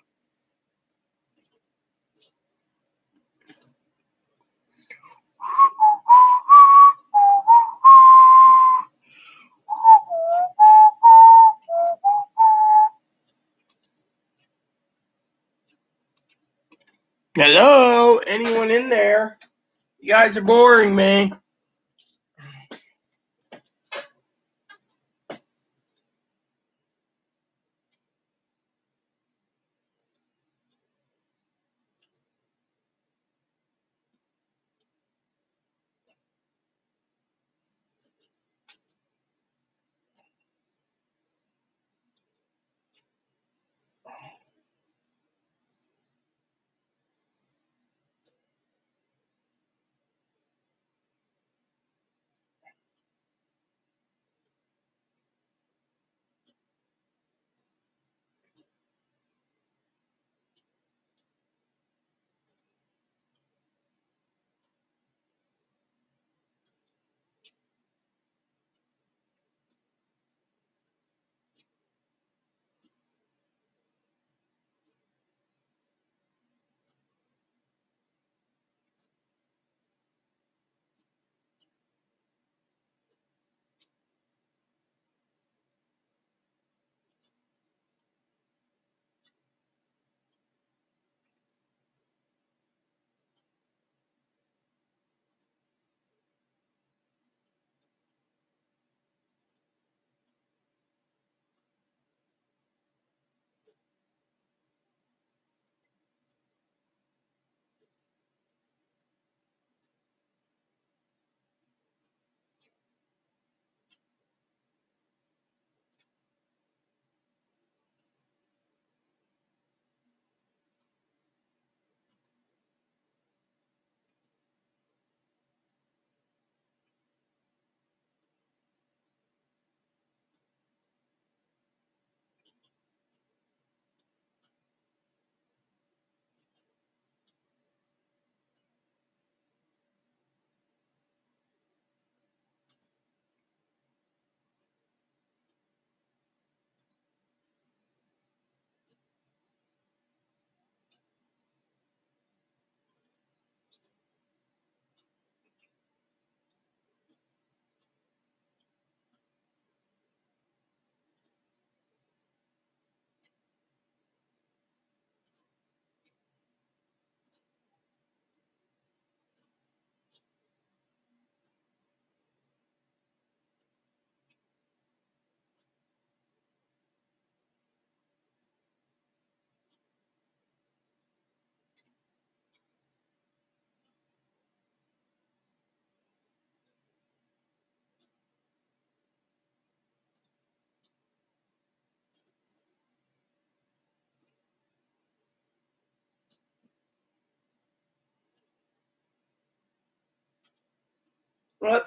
Hello? Anyone in there? You guys are boring me.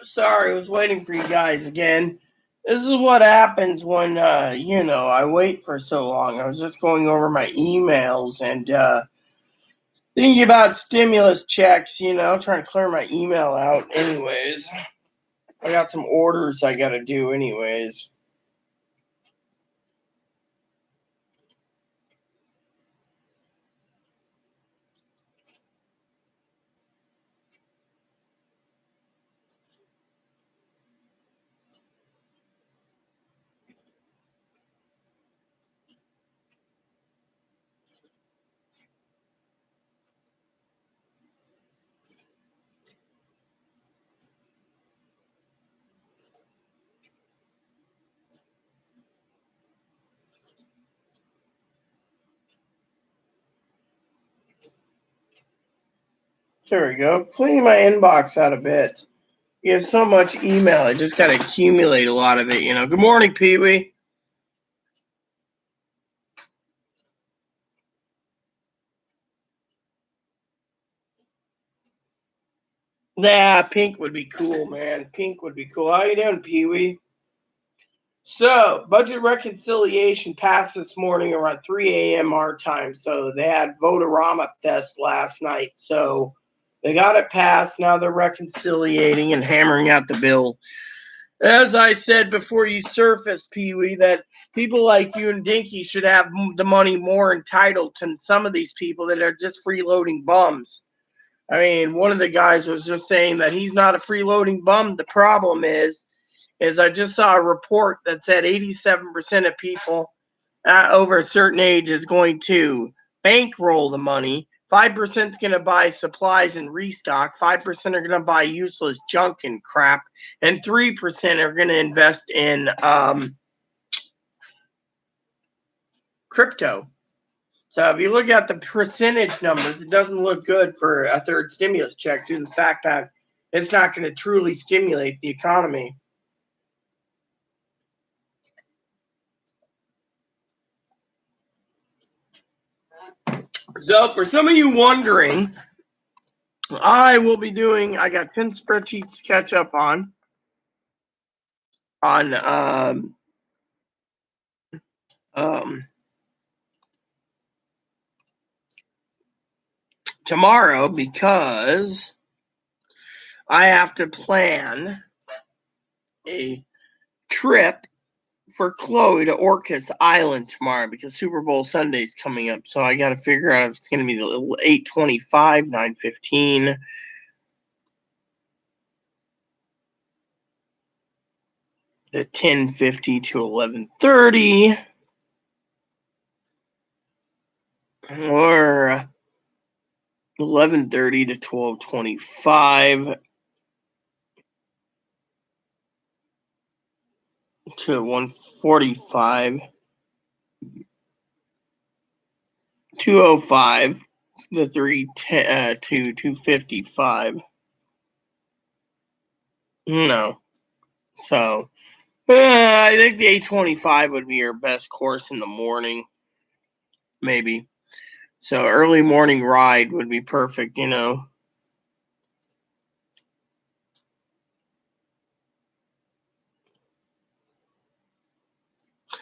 Sorry, I was waiting for you guys again. This is what happens when, I wait for so long. I was just going over my emails and thinking about stimulus checks, trying to clear my email out anyways. I got some orders I gotta do anyways. There we go. Cleaning my inbox out a bit. You have so much email. I just got to accumulate a lot of it, you know. Good morning, Pee-wee. Nah, pink would be cool, man. Pink would be cool. How you doing, Pee-wee? So, budget reconciliation passed this morning around 3 a.m. our time. So, they had Votorama Fest last night. So, they got it passed. Now they're reconciliating and hammering out the bill. As I said before you surfaced, Pee-wee, that people like you and Dinky should have the money more entitled to some of these people that are just freeloading bums. I mean, one of the guys was just saying that he's not a freeloading bum. The problem is I just saw a report that said 87% of people over a certain age is going to bankroll the money. 5% is going to buy supplies and restock. 5% are going to buy useless junk and crap. And 3% are going to invest in crypto. So if you look at the percentage numbers, it doesn't look good for a third stimulus check due to the fact that it's not going to truly stimulate the economy. So for some of you wondering, I got 10 spreadsheets to catch up on tomorrow because I have to plan a trip for Chloe to Orcas Island tomorrow because Super Bowl Sunday's coming up. So I got to figure out if it's going to be the 8:25, 9:15. The 10:50 to 11:30, or 11:30 to 12:25 to 1:45, 2:05 to 3:10 to 2:55. No, so I think the 8:25 would be your best course in the morning, maybe. So early morning ride would be perfect, you know.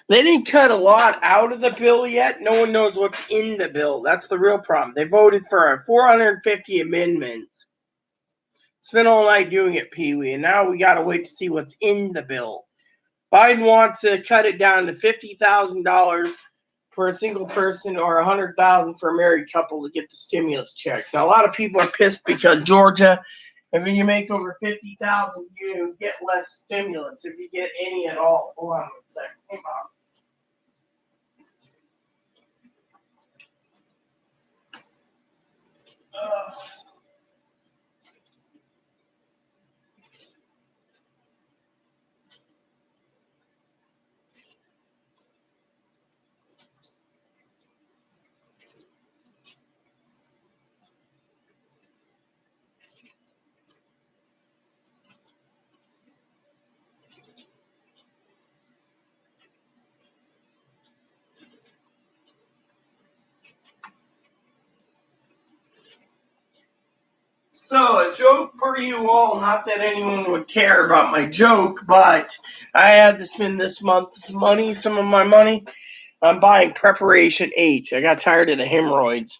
They didn't cut a lot out of the bill yet. No one knows what's in the bill. That's the real problem. They voted for 450 amendments. Spent all night doing it, Pee-wee, and now we got to wait to see what's in the bill. Biden wants to cut it down to $50,000 for a single person or $100,000 for a married couple to get the stimulus check. Now, a lot of people are pissed because Georgia, if you make over $50,000, you get less stimulus if you get any at all. Hold on a second. Come on. So, a joke for you all, not that anyone would care about my joke, but I had to spend this month's money, some of my money, on buying Preparation H. I got tired of the hemorrhoids.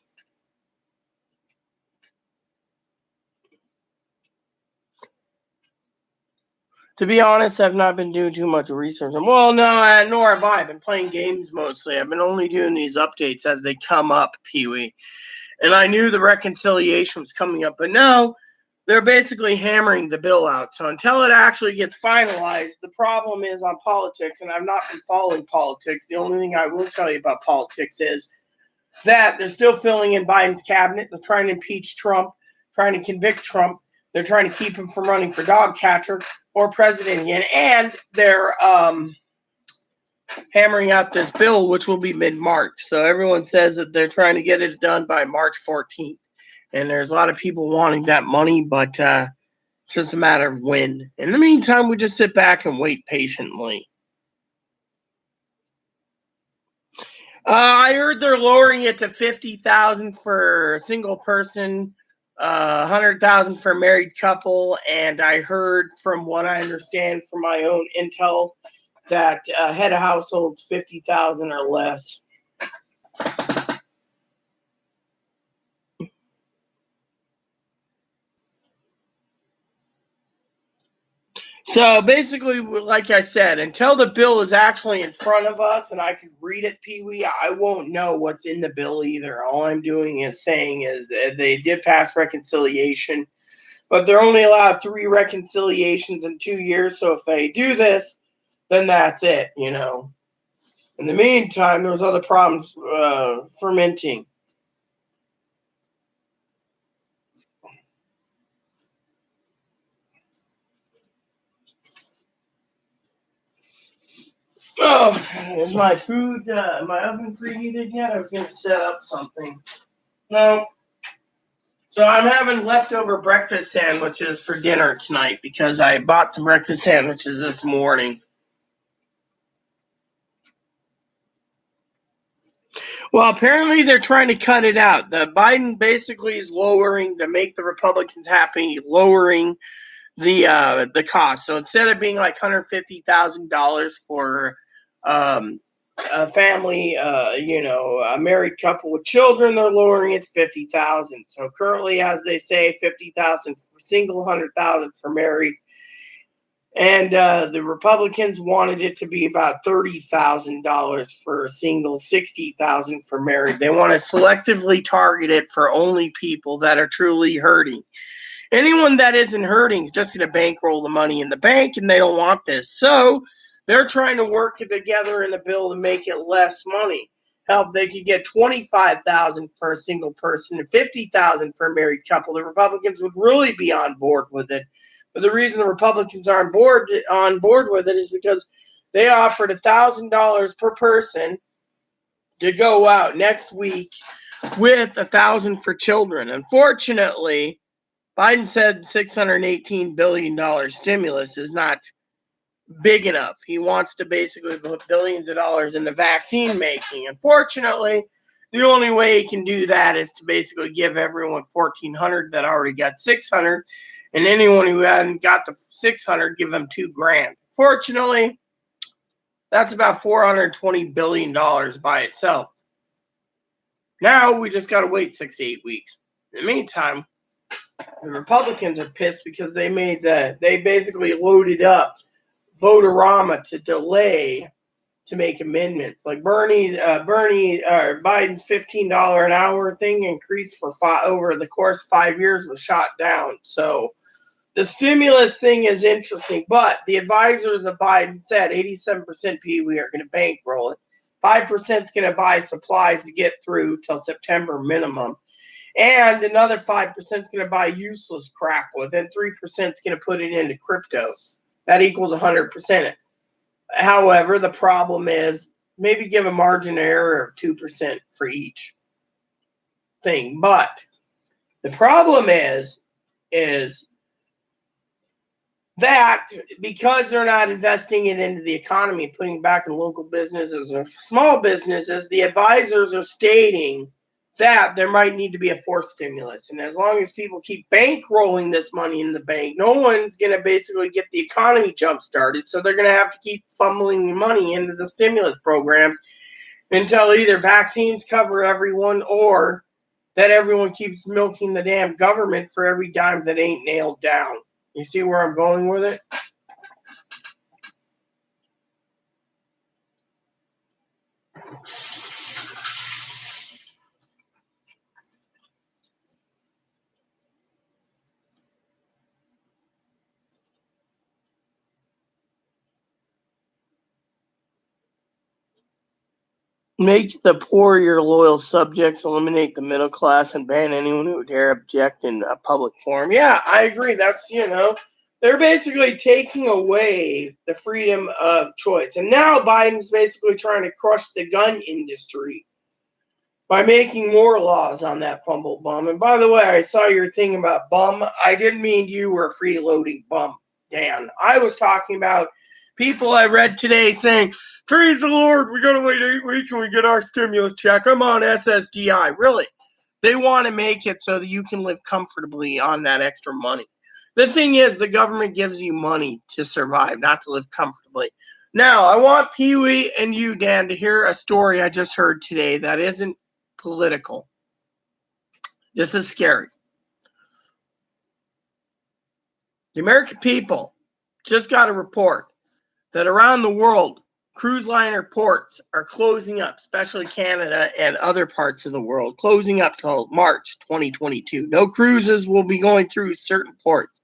To be honest, I've not been doing too much research. Well, no, nor have I. I've been playing games mostly. I've been only doing these updates as they come up, Pee-wee. And I knew the reconciliation was coming up, but no, they're basically hammering the bill out. So until it actually gets finalized, the problem is on politics, and I've not been following politics. The only thing I will tell you about politics is that they're still filling in Biden's cabinet. They're trying to impeach Trump, trying to convict Trump. They're trying to keep him from running for dog catcher or president again. And they're hammering out this bill, which will be mid-March. So everyone says that they're trying to get it done by March 14th. and there's a lot of people wanting that money, but it's just a matter of when. In the meantime, we just sit back and wait patiently. I heard they're lowering it to 50,000 for a single person, 100,000 for a married couple, and I heard, from what I understand from my own intel, that head of households 50,000 or less. So basically, like I said, until the bill is actually in front of us and I can read it, Pee Wee, I won't know what's in the bill either. All I'm doing is saying is that they did pass reconciliation, but they're only allowed 3 reconciliations in 2 years. So if they do this, then that's it, you know. In the meantime, there's other problems fermenting. Oh, is my food, my oven preheated yet? I was going to set up something. No. So I'm having leftover breakfast sandwiches for dinner tonight because I bought some breakfast sandwiches this morning. Well, apparently they're trying to cut it out. The Biden basically is lowering, to make the Republicans happy, lowering the cost. So instead of being like $150,000 for a family, a married couple with children, they're lowering it to 50,000. So currently, as they say, 50,000 for single, 100,000 for married. And the Republicans wanted it to be about $30,000 for a single, 60,000 for married. They want to selectively target it for only people that are truly hurting. Anyone that isn't hurting is just going to bankroll the money in the bank, and they don't want this. So they're trying to work it together in the bill to make it less money. Help, they could get 25,000 for a single person and 50,000 for a married couple. The Republicans would really be on board with it. But the reason the Republicans are on board with it is because they offered $1,000 per person to go out next week, with 1,000 for children. Unfortunately, Biden said $618 billion stimulus is not big enough. He wants to basically put billions of dollars into vaccine making. Unfortunately, the only way he can do that is to basically give everyone 1,400 that already got 600, and anyone who hadn't got the 600, give them $2,000. Fortunately, that's about $420 billion by itself. Now we just got to wait 6 to 8 weeks. In the meantime, the Republicans are pissed because they basically loaded up Votorama to delay to make amendments. Like Biden's $15 an hour thing increased for over the course of 5 years was shot down. So the stimulus thing is interesting, but the advisors of Biden said 87% we are going to bankroll it. 5% is going to buy supplies to get through till September minimum. And another 5% is going to buy useless crap with it. 3% is going to put it into crypto. That equals 100%. However, the problem is maybe give a margin of error of 2% for each thing. But the problem is that because they're not investing it into the economy, putting it back in local businesses or small businesses, the advisors are stating that there might need to be a fourth stimulus. And as long as people keep bankrolling this money in the bank, no one's going to basically get the economy jump started. So they're going to have to keep fumbling money into the stimulus programs until either vaccines cover everyone or that everyone keeps milking the damn government for every dime that ain't nailed down. You see where I'm going with it? Make the poor your loyal subjects, eliminate the middle class, and ban anyone who dare object in a public forum. Yeah, I agree. That's, they're basically taking away the freedom of choice. And now Biden's basically trying to crush the gun industry. by making more laws on that fumble bum. And by the way, I saw your thing about bum. I didn't mean you were a freeloading bum, Dan. I was talking about people I read today saying, praise the Lord, we got to wait 8 weeks when we get our stimulus check. I'm on SSDI. Really? They want to make it so that you can live comfortably on that extra money. The thing is, the government gives you money to survive, not to live comfortably. Now, I want Pee Wee and you, Dan, to hear a story I just heard today that isn't political. This is scary. The American people just got a report that around the world, cruise liner ports are closing up, especially Canada and other parts of the world, closing up till March 2022. No cruises will be going through certain ports.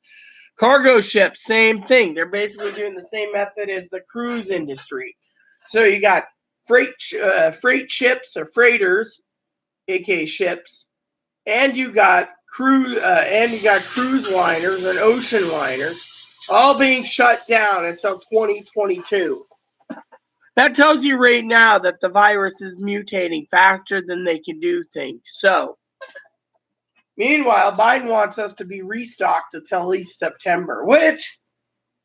Cargo ships, same thing. They're basically doing the same method as the cruise industry. So you got freight ships or freighters, aka ships, and you got cruise liners and ocean liners, all being shut down until 2022. That tells you right now that the virus is mutating faster than they can do things. So, meanwhile, Biden wants us to be restocked until at least September, which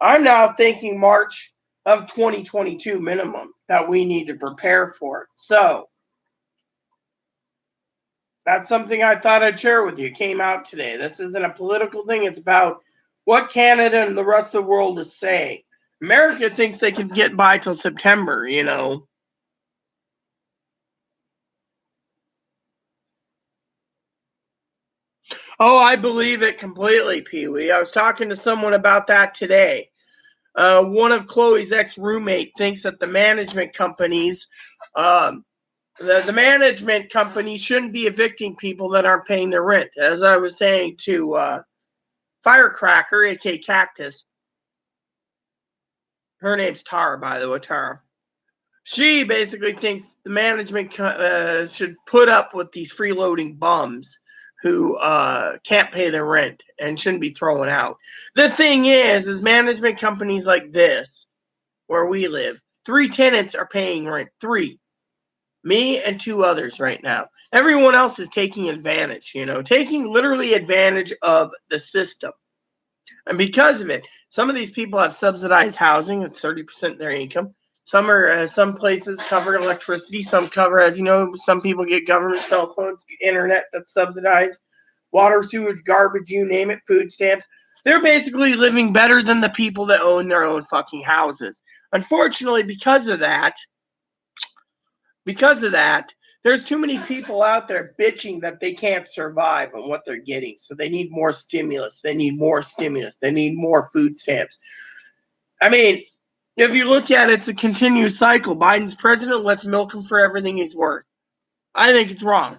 I'm now thinking March of 2022 minimum that we need to prepare for it. So, that's something I thought I'd share with you. It came out today. This isn't a political thing. It's about what Canada and the rest of the world is saying. America thinks they can get by till September, you know. Oh, I believe it completely, Pee Wee. I was talking to someone about that today. One of Chloe's ex-roommate thinks that the management companies, the management companies shouldn't be evicting people that aren't paying their rent. As I was saying to Firecracker, aka Cactus. Her name's Tara, by the way, Tara. She basically thinks the management should put up with these freeloading bums who can't pay their rent and shouldn't be thrown out. The thing is management companies like this, where we live, 3 tenants are paying rent. 3. Me and 2 others right now. Everyone else is taking advantage, taking literally advantage of the system. And because of it, some of these people have subsidized housing at 30% of their income. Some places cover electricity. Some cover, as you know, some people get government cell phones, internet that's subsidized, water, sewage, garbage, you name it, food stamps. They're basically living better than the people that own their own fucking houses. Unfortunately, because of that, there's too many people out there bitching that they can't survive on what they're getting. So they need more stimulus. They need more stimulus. They need more food stamps. I mean, if you look at it, it's a continuous cycle. Biden's president, let's milk him for everything he's worth. I think it's wrong.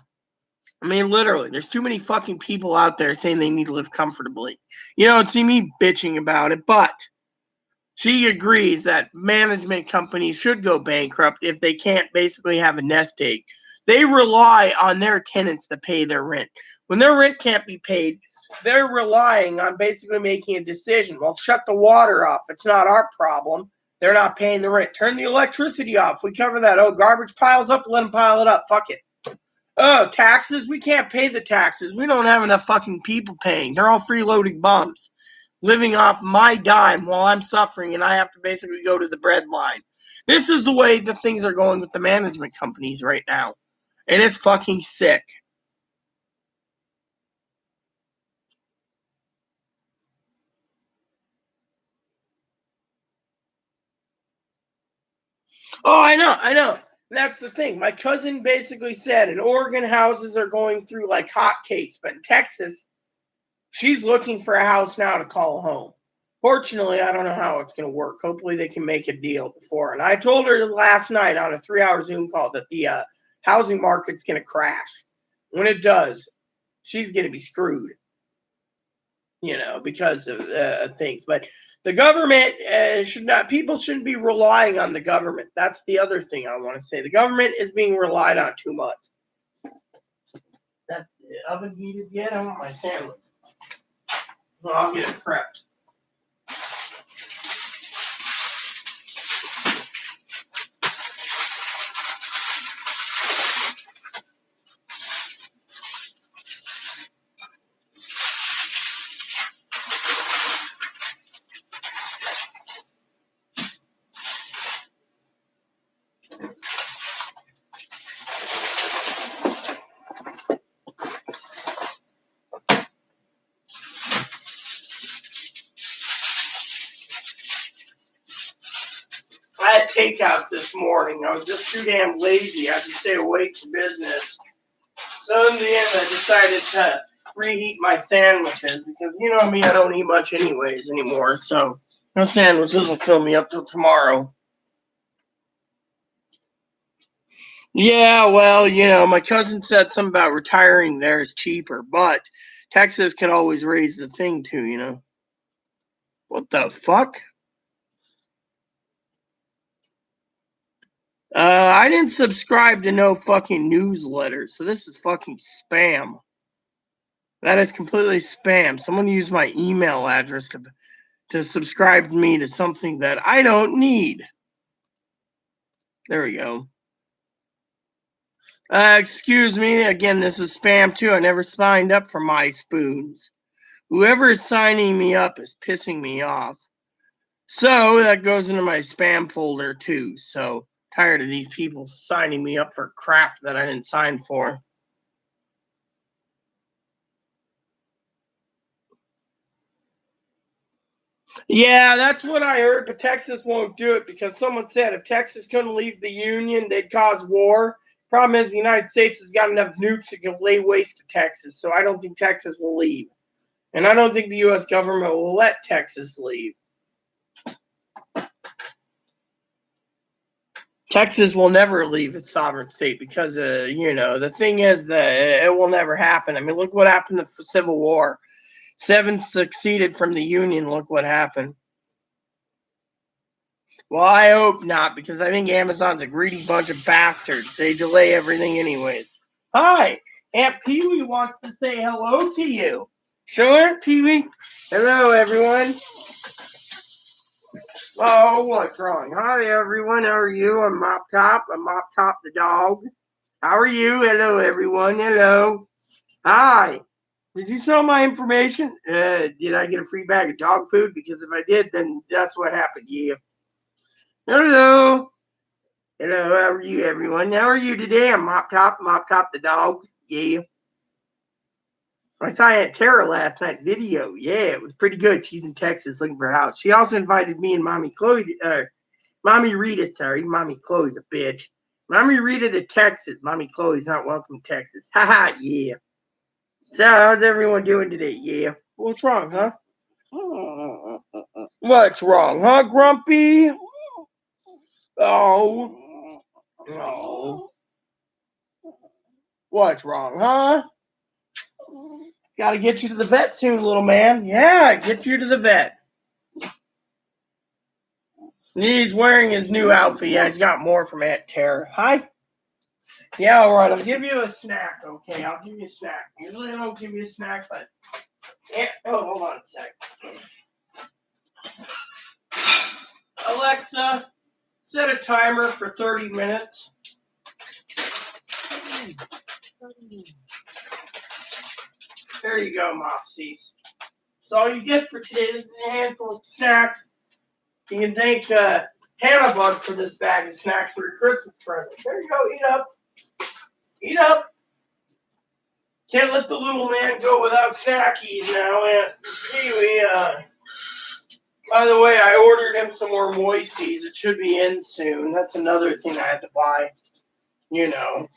I mean, literally, there's too many fucking people out there saying they need to live comfortably. You don't see me bitching about it, but she agrees that management companies should go bankrupt if they can't basically have a nest egg. They rely on their tenants to pay their rent. When their rent can't be paid, they're relying on basically making a decision. Well, shut the water off. It's not our problem. They're not paying the rent. Turn the electricity off. We cover that. Oh, garbage piles up. Let them pile it up. Fuck it. Oh, taxes. We can't pay the taxes. We don't have enough fucking people paying. They're all freeloading bums, living off my dime while I'm suffering and I have to basically go to the bread line. This is the way the things are going with the management companies right now. And it's fucking sick. Oh, I know. That's the thing. My cousin basically said in Oregon, houses are going through like hotcakes, but in Texas, she's looking for a house now to call home. Fortunately, I don't know how it's going to work. Hopefully, they can make a deal before. And I told her last night on a 3-hour Zoom call that the housing market's going to crash. When it does, she's going to be screwed, because of things. But the government people shouldn't be relying on the government. That's the other thing I want to say. The government is being relied on too much. That oven heated yet? I want my sandwich. Well, I'll get it prepped. I had takeout this morning. I was just too damn lazy. I had to stay awake for business. So in the end, I decided to reheat my sandwiches because you know me, I don't eat much anyways anymore. So no sandwiches will fill me up till tomorrow. Yeah, well, you know, my cousin said something about retiring there is cheaper, but Texas can always raise the thing too, you know. What the fuck? I didn't subscribe to no fucking newsletter, so this is fucking spam. That is completely spam. Someone used my email address to subscribe me to something that I don't need. There we go. Excuse me, again, this is spam too. I never signed up for my spoons. Whoever is signing me up is pissing me off. So that goes into my spam folder too. So tired of these people signing me up for crap that I didn't sign for. Yeah, that's what I heard, but Texas won't do it because someone said if Texas couldn't leave the Union, they'd cause war. Problem is, the United States has got enough nukes that can lay waste to Texas, so I don't think Texas will leave. And I don't think the U.S. government will let Texas leave. Texas will never leave its sovereign state because, you know, the thing is that it will never happen. I mean, look what happened in the Civil War. 7 succeeded from the Union. Look what happened. Well, I hope not, because I think Amazon's a greedy bunch of bastards. They delay everything anyways. Hi, Aunt Pee-wee wants to say hello to you. Sure, Pee-wee? Hello, everyone. Oh, what's wrong? Hi, everyone. How are you? I'm Mop Top. I'm Mop Top the dog. How are you? Hello, everyone. Hello. Hi. Did you sell my information? Did I get a free bag of dog food? Because if I did, then that's what happened. Yeah. Hello. Hello, how are you, everyone? How are you today? I'm Mop Top the dog. Yeah. I saw Aunt Tara last night video. Yeah, it was pretty good. She's in Texas looking for a house. She also invited me and Mommy Chloe, Mommy Rita, sorry. Mommy Chloe's a bitch. Mommy Rita to Texas. Mommy Chloe's not welcome to Texas. Haha, yeah. So, how's everyone doing today? Yeah. What's wrong, huh? What's wrong, huh, Grumpy? Oh. Oh. What's wrong, huh? Gotta get you to the vet soon, little man. Yeah, get you to the vet. He's wearing his new outfit. Yeah, he's got more from Aunt Tara. Hi. Yeah, all right. I'll give you a snack. Okay, I'll give you a snack. Usually I don't give you a snack, but yeah. Oh, hold on a sec. Alexa, set a timer for 30 minutes. There you go, Mopsies. So all you get for today is a handful of snacks. You can thank Hannah Bug for this bag of snacks for your Christmas present. There you go. Eat up. Eat up. Can't let the little man go without snackies now. And Pee-wee, by the way, I ordered him some more Moisties. It should be in soon. That's another thing I had to buy. You know.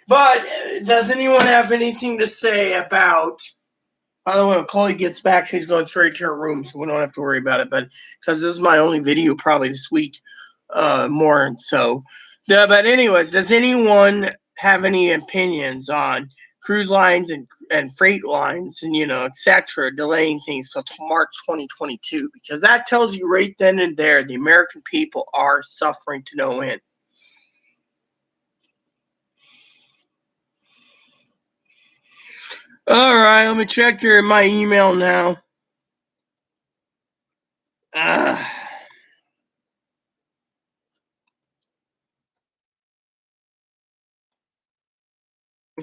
But does anyone have anything to say about? By the way, when Chloe gets back, she's going straight to her room, so we don't have to worry about it. But because this is my only video probably this week, more and so. But anyways, does anyone have any opinions on cruise lines and freight lines and etc. delaying things till March 2022? Because that tells you right then and there the American people are suffering to no end. All right, let me check my email now.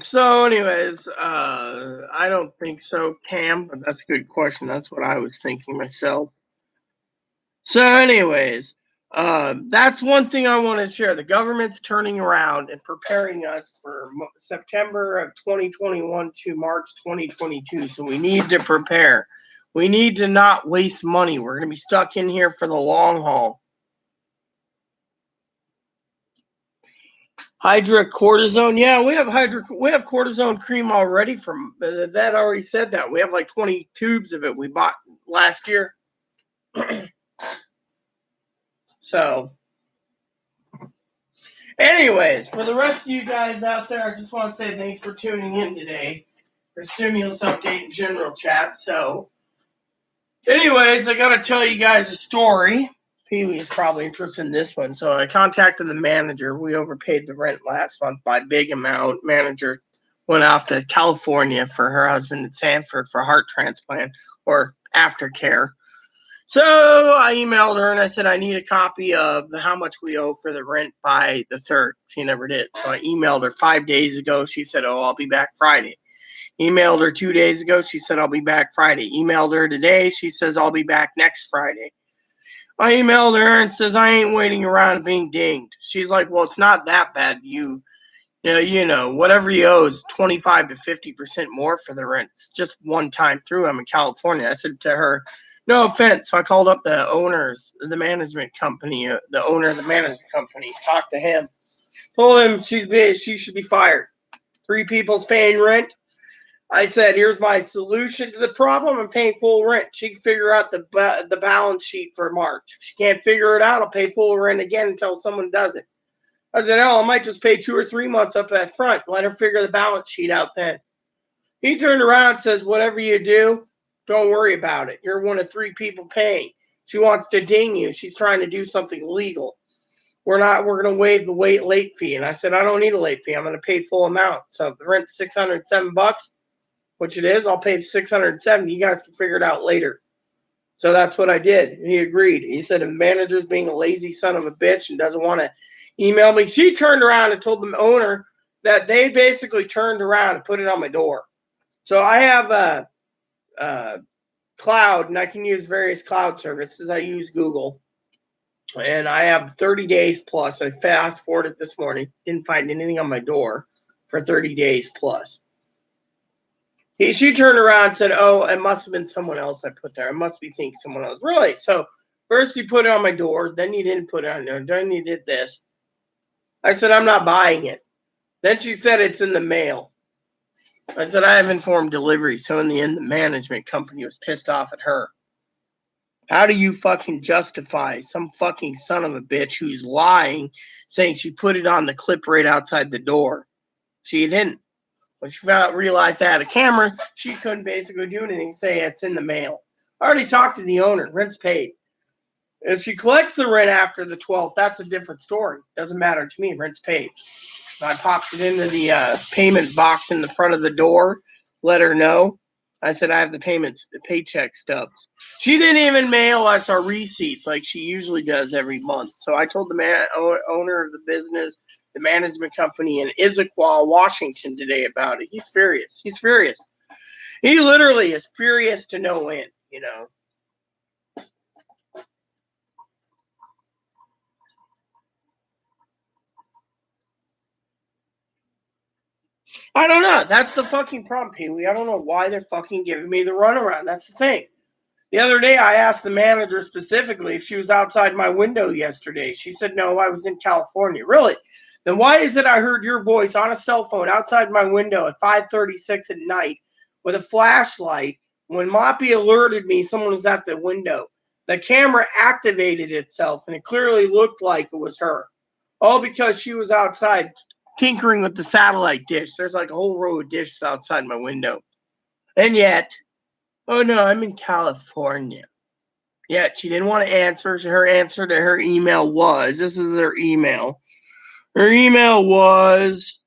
So, anyways, I don't think so, Cam, but that's a good question. That's what I was thinking myself. So, anyways, that's one thing I want to share. The government's turning around and preparing us for September of 2021 to March 2022. So, we need to prepare. We need to not waste money. We're going to be stuck in here for the long haul. Hydrocortisone. Yeah, we have cortisone cream already from that already said that. We have like 20 tubes of it we bought last year. So anyways, for the rest of you guys out there, I just want to say thanks for tuning in today for Stimulus Update and General Chat. So anyways, I gotta tell you guys a story. Pee-wee is probably interested in this one. So I contacted the manager. We overpaid the rent last month by a big amount. Manager went off to California for her husband in Sanford for heart transplant or aftercare. So I emailed her and I said I need a copy of how much we owe for the rent by the 3rd. She never did. So I emailed her 5 days ago. She said, "Oh, I'll be back Friday." Emailed her 2 days ago. She said, "I'll be back Friday." Emailed her today. She says, "I'll be back next Friday." I emailed her and says, "I ain't waiting around and being dinged." She's like, "Well, it's not that bad. You know, whatever you owe is 25 to 50% more for the rent. It's just one time through. I'm in California." I said to her, "No offense." So I called up the owners, the management company, the owner of the management company, talked to him, told him she should be fired. 3 people's paying rent. I said, "Here's my solution to the problem. I'm paying full rent." She can figure out the balance sheet for March. If she can't figure it out, I'll pay full rent again until someone does it. I said, "Oh, I might just pay 2 or 3 months up at front. Let her figure the balance sheet out then." He turned around and says, "Whatever you do, don't worry about it. You're one of 3 people paying. She wants to ding you. She's trying to do something illegal. We're going to waive the late fee." And I said, "I don't need a late fee. I'm going to pay full amount. So if the rent's $607, which it is, I'll pay $670. You guys can figure it out later." So that's what I did. And he agreed. He said, "If the manager's being a lazy son of a bitch and doesn't want to email me." She turned around and told the owner that they basically turned around and put it on my door. So I have a cloud, and I can use various cloud services. I use Google, and I have 30 days plus. I fast forwarded this morning. Didn't find anything on my door for 30 days plus. She turned around and said, "Oh, it must have been someone else I put there. I must be thinking someone else." Really? So first you put it on my door, then you didn't put it on there, then you did this. I said, "I'm not buying it." Then she said, "It's in the mail." I said, "I have informed delivery." So in the end, the management company was pissed off at her. How do you fucking justify some fucking son of a bitch who's lying, saying she put it on the clip right outside the door? She didn't. When she realized I had a camera, she couldn't basically do anything, say it's in the mail. I already talked to the owner. Rent's paid. If she collects the rent after the 12th, that's a different story. Doesn't matter to me. Rent's paid. I popped it into the payment box in the front of the door, let her know. I said, "I have the paycheck stubs." She didn't even mail us our receipts like she usually does every month. So I told the owner of the business, the management company in Issaquah, Washington today about it. He's furious. He's furious. He literally is furious to no end, you know. I don't know. That's the fucking problem, Pee-wee. I don't know why they're fucking giving me the runaround. That's the thing. The other day, I asked the manager specifically if she was outside my window yesterday. She said, "No, I was in California." Really? Then why is it I heard your voice on a cell phone outside my window at 5:36 at night with a flashlight when Moppy alerted me someone was at the window? The camera activated itself, and it clearly looked like it was her. All because she was outside tinkering with the satellite dish. There's like a whole row of dishes outside my window. And yet, "Oh no, I'm in California." Yet she didn't want to answer. So her answer to her email was, this is her email. Her email was,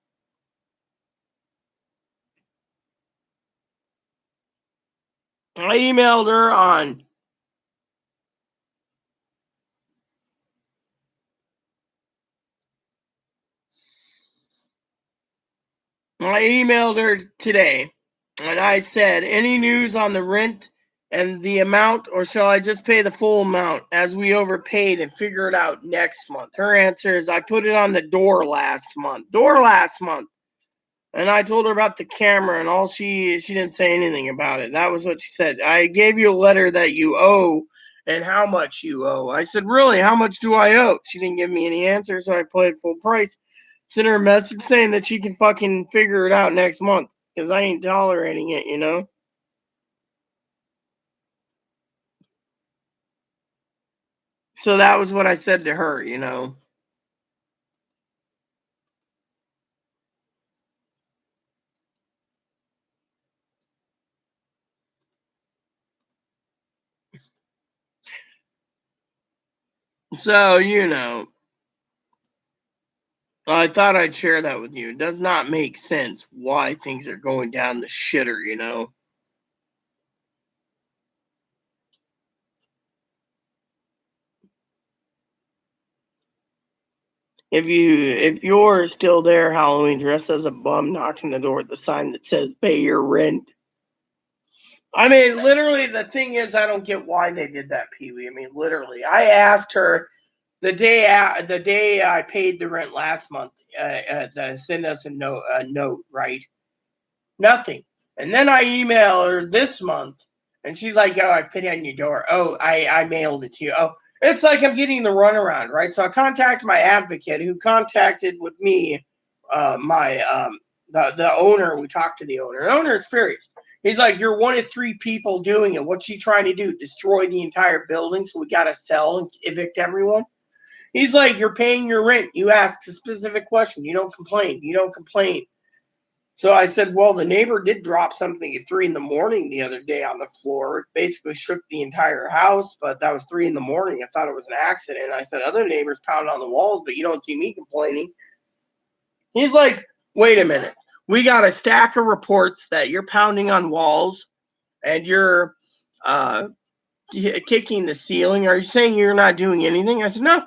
I emailed her on today, and I said, "Any news on the rent and the amount, or shall I just pay the full amount as we overpaid and figure it out next month?" Her answer is, "I put it on the door last month." And I told her about the camera, and all she didn't say anything about it. That was what she said. "I gave you a letter that you owe and how much you owe." I said, "Really? How much do I owe?" She didn't give me any answer, so I played full price. Send her a message saying that she can fucking figure it out next month because I ain't tolerating it, you know? So that was what I said to her, you know? So, you know, I thought I'd share that with you. It does not make sense why things are going down the shitter, you know? If you're still there Halloween dressed as a bum knocking the door with the sign that says pay your rent. I mean, literally, the thing is, I don't get why they did that, Pee Wee. I mean, literally, I asked her the day I paid the rent last month to send us a note, right? Nothing. And then I email her this month, and she's like, "Oh, I put it on your door. Oh, I mailed it to you. Oh, it's like I'm getting the runaround, right?" So I contacted my advocate, who contacted with me, my the owner. We talked to the owner. The owner is furious. He's like, "You're one of three people doing it. What's she trying to do? Destroy the entire building? So we got to sell and evict everyone?" He's like, "You're paying your rent. You ask a specific question. You don't complain. You don't complain." So I said, "Well, the neighbor did drop something at 3 in the morning the other day on the floor. It basically shook the entire house, but that was 3 in the morning. I thought it was an accident." I said, "Other neighbors pound on the walls, but you don't see me complaining." He's like, "Wait a minute. We got a stack of reports that you're pounding on walls and you're uh, kicking the ceiling. Are you saying you're not doing anything?" I said, "No.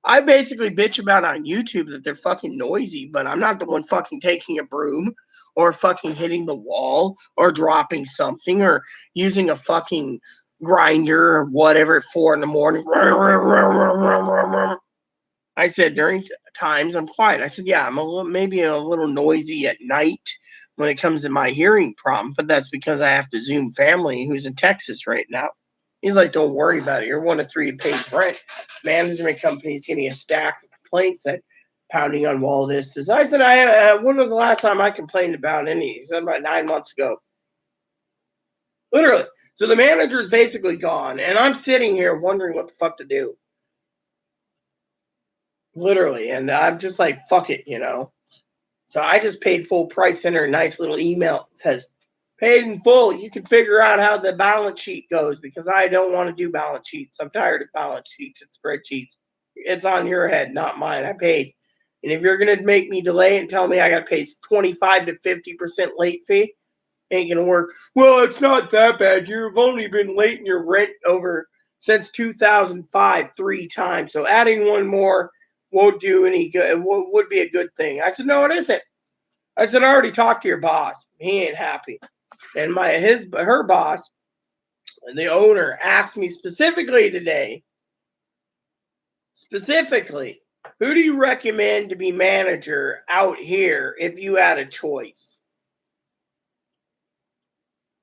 I basically bitch about on YouTube that they're fucking noisy, but I'm not the one fucking taking a broom or fucking hitting the wall or dropping something or using a fucking grinder or whatever at 4 in the morning." I said, "During times I'm quiet." I said, "Yeah, I'm maybe a little noisy at night when it comes to my hearing problem, but that's because I have to Zoom family who's in Texas right now." He's like, "Don't worry about it. You're one of three who pays rent. Management company's getting a stack of complaints that pounding on wall this is." I said, when was the last time I complained about any?" He said, "About 9 months ago." Literally. So the manager's basically gone, and I'm sitting here wondering what the fuck to do. Literally. And I'm just like, fuck it, you know? So I just paid full price, sent her a nice little email. It says, "Paid in full. You can figure out how the balance sheet goes because I don't want to do balance sheets. I'm tired of balance sheets and spreadsheets. It's on your head, not mine. I paid. And if you're going to make me delay and tell me I got to pay 25 to 50% late fee, ain't going to work." "Well, it's not that bad. You've only been late in your rent over since 2005 3 times. So adding one more won't do any good. It would be a good thing." I said, "No, it isn't." I said, "I already talked to your boss. He ain't happy." And her boss, the owner, asked me specifically today, "Who do you recommend to be manager out here if you had a choice?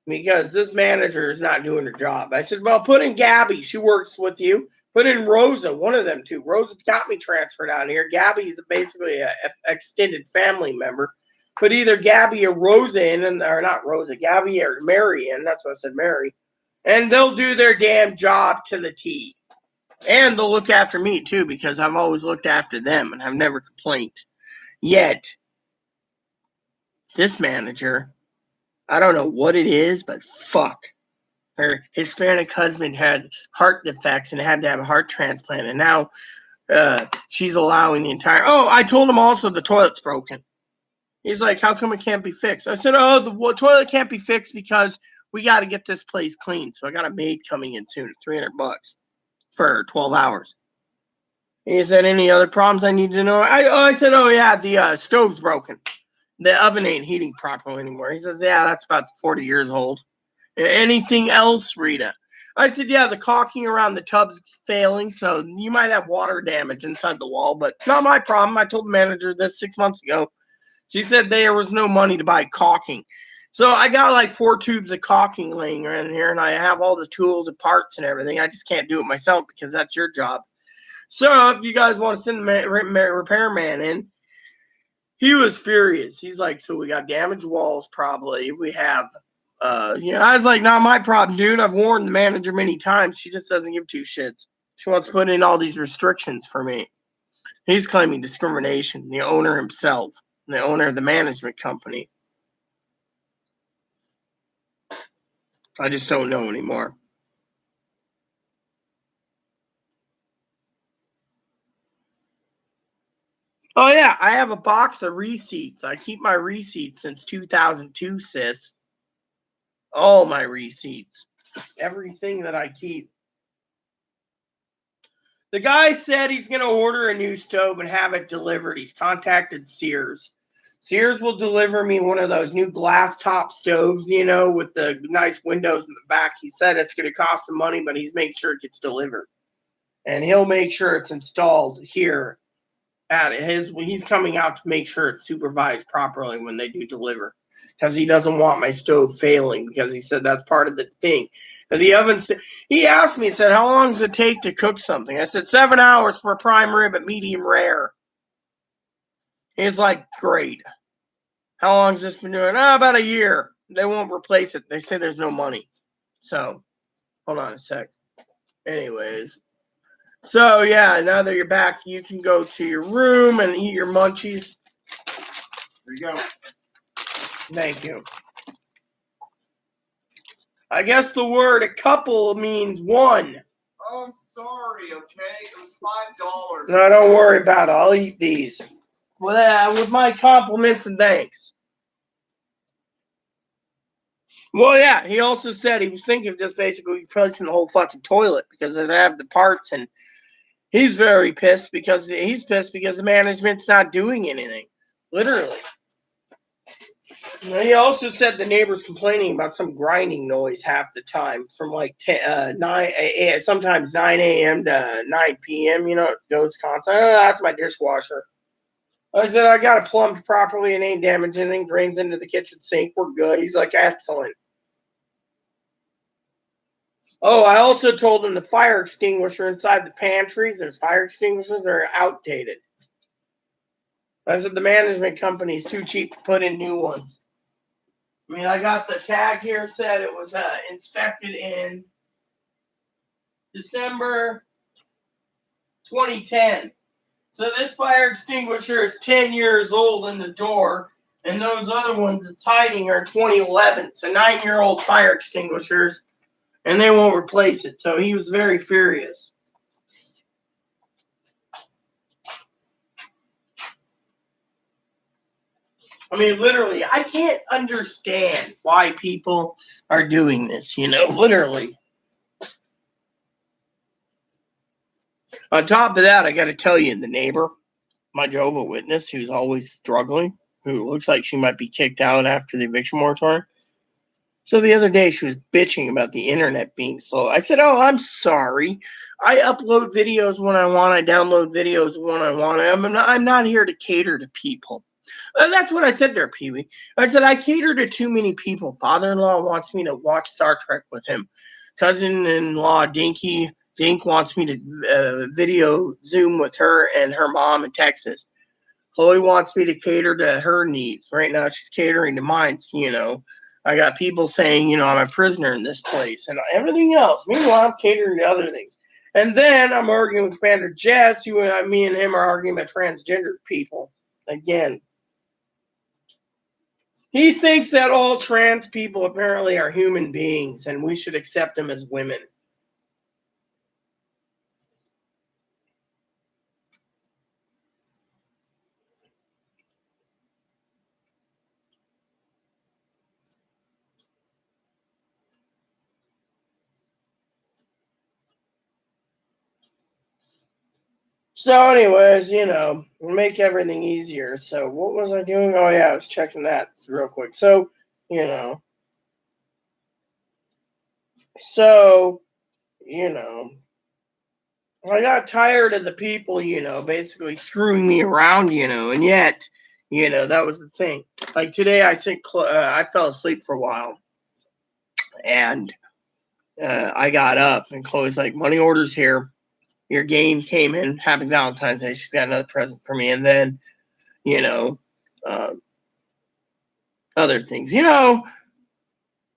Because this manager is not doing her job." I said, "Well, put in Gabby. She works with you. Put in Rosa, one of them two. Rosa got me transferred out here. Gabby's basically an extended family member. Put either Gabby or Rosa in, or not Rosa, Gabby or Mary in." That's what I said, Mary. "And they'll do their damn job to the T. And they'll look after me too, because I've always looked after them and I've never complained. Yet, this manager, I don't know what it is, but fuck. Her Hispanic husband had heart defects and had to have a heart transplant, and now she's allowing the entire. Oh, I told him also the toilet's broken. He's like, "How come it can't be fixed?" I said, "Oh, the toilet can't be fixed because we got to get this place clean. So I got a maid coming in soon, $300 for 12 hours." He said, "Any other problems I need to know?" I said, "Oh yeah, the stove's broken. The oven ain't heating properly anymore." He says, "Yeah, that's about 40 years old." "Anything else, Rita?" I said, "Yeah, the caulking around the tub's failing, so you might have water damage inside the wall, but not my problem. I told the manager this 6 months ago." She said there was no money to buy caulking. So I got like 4 tubes of caulking laying around here, and I have all the tools and parts and everything. I just can't do it myself because that's your job. So if you guys want to send a repairman in, He was furious. He's like, so we got damaged walls probably. We have, I was like, not my problem, dude. I've warned the manager many times. She just doesn't give two shits. She wants to put in all these restrictions for me. He's claiming discrimination, the owner himself, the owner of the management company. I just don't know anymore. Oh, yeah, I have a box of receipts. I keep my receipts since 2002, sis. All my receipts. Everything that I keep. The guy said he's going to order a new stove and have it delivered. He's contacted Sears. Sears will deliver me one of those new glass top stoves, with the nice windows in the back. He said it's going to cost some money, but he's making sure it gets delivered. And he'll make sure it's installed here at he's coming out to make sure it's supervised properly when they do deliver. Because he doesn't want my stove failing, because he said that's part of the thing. And the oven, he asked me, he said, how long does it take to cook something? I said, 7 hours for prime rib at medium rare. He's like, great. How long has this been doing? About a year. They won't replace it. They say there's no money. So, hold on a sec. Anyways. So, yeah, now that you're back, you can go to your room and eat your munchies. There you go. Thank you. I guess the word a couple means one. Oh, I'm sorry, okay? It was $5. No, don't worry about it. I'll eat these. With my compliments and thanks. Well, yeah, he also said he was thinking of just basically replacing the whole fucking toilet because they have the parts, and he's very pissed because the management's not doing anything. Literally. He also said the neighbors complaining about some grinding noise half the time from like 9 sometimes 9 a.m. to 9 p.m. It goes constant. Oh, that's my dishwasher. I said, I got it plumbed properly and ain't damaged anything. Drains into the kitchen sink. We're good. He's like, excellent. Oh, I also told him the fire extinguisher inside the pantries, there's fire extinguishers, are outdated. I said the management company's too cheap to put in new ones. I mean, I got the tag here, said it was inspected in December 2010. So this fire extinguisher is 10 years old in the door, and those other ones it's hiding are 2011. So 9-year-old fire extinguishers, and they won't replace it. So he was very furious. I mean, literally, I can't understand why people are doing this, literally. On top of that, I got to tell you, the neighbor, my Jehovah's Witness, who's always struggling, who looks like she might be kicked out after the eviction moratorium. So the other day, she was bitching about the internet being slow. I said, oh, I'm sorry. I upload videos when I want. I download videos when I want. I'm not here to cater to people. That's what I said there, Pee-wee. I said, I cater to too many people. Father-in-law wants me to watch Star Trek with him. Cousin-in-law, Dink wants me to video Zoom with her and her mom in Texas. Chloe wants me to cater to her needs. Right now, she's catering to mine, I got people saying, I'm a prisoner in this place and everything else. Meanwhile, I'm catering to other things. And then I'm arguing with Commander Jess, me and him are arguing about transgender people. Again, he thinks that all trans people apparently are human beings and we should accept them as women. So, anyways, we'll make everything easier. So, what was I doing? Oh, yeah, I was checking that real quick. So, So, I got tired of the people, basically screwing me around, and yet, that was the thing. Like today, I fell asleep for a while, and I got up, and Chloe's like, "Money order's here. Your game came in. Happy Valentine's Day. She's got another present for me." And then, other things. You know,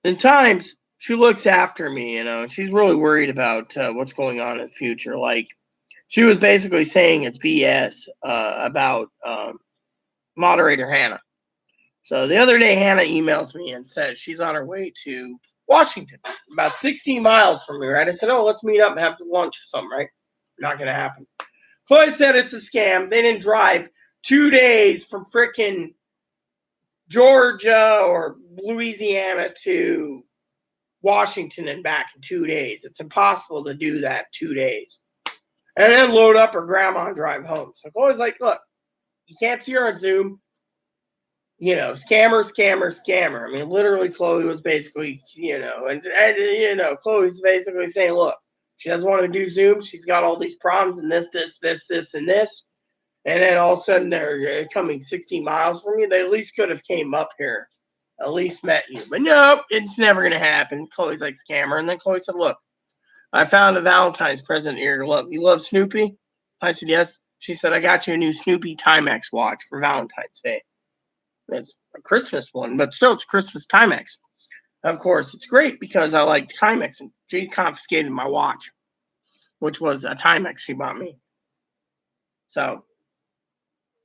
in times she looks after me, you know, and she's really worried about what's going on in the future. Like, she was basically saying it's BS about moderator Hannah. So the other day, Hannah emails me and says she's on her way to Washington, about 16 miles from me, right? I said, oh, let's meet up and have lunch or something, right? Not going to happen. Chloe said it's a scam. They didn't drive 2 days from frickin' Georgia or Louisiana to Washington and back in 2 days. It's impossible to do that 2 days. And then load up her grandma and drive home. So Chloe's like, look, you can't see her on Zoom. You know, scammer, scammer, scammer. I mean, literally, Chloe was basically, you know, and you know, Chloe's basically saying, look, she doesn't want to do Zoom. She's got all these problems and this, and this. And then all of a sudden they're coming 16 miles from you. They at least could have came up here, at least met you. But no, it's never going to happen. Chloe's like, scammer. And then Chloe said, look, I found a Valentine's present here. You love Snoopy? I said, yes. She said, I got you a new Snoopy Timex watch for Valentine's Day. It's a Christmas one, but still it's Christmas Timex. Of course, it's great because I like Timex, and she confiscated my watch, which was a Timex she bought me. So,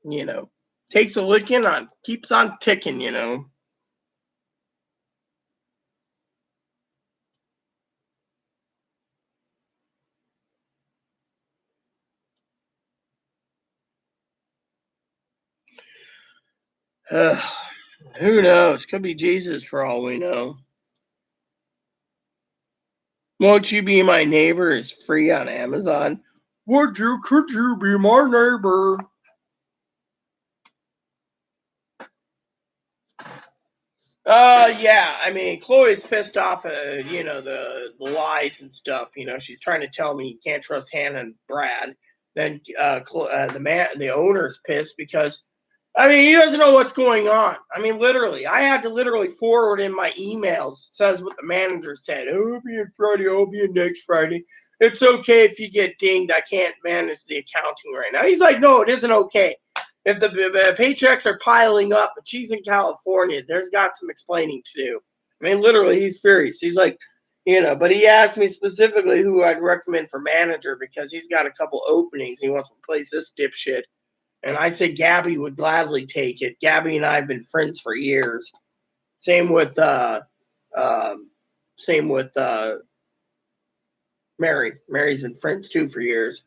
you know, takes a licking on, keeps on ticking, you know. Who knows? Could be Jesus for all we know. Won't You Be My Neighbor is free on Amazon. Could you be my neighbor? Yeah. I mean, Chloe's pissed off at, you know, the lies and stuff. You know, she's trying to tell me you can't trust Hannah and Brad. Then the owner's pissed because, I mean, he doesn't know what's going on. I mean, literally, I had to literally forward in my emails. It says what the manager said. Oh, I'll be in Friday. I'll be in next Friday. It's okay if you get dinged. I can't manage the accounting right now. He's like, no, it isn't okay. If the paychecks are piling up, but she's in California, there's got some explaining to do. I mean, literally, he's furious. He's like, you know, but he asked me specifically who I'd recommend for manager because he's got a couple openings. He wants to replace this dipshit. And I said Gabby would gladly take it. Gabby and I have been friends for years. Same with Mary. Mary's been friends too for years.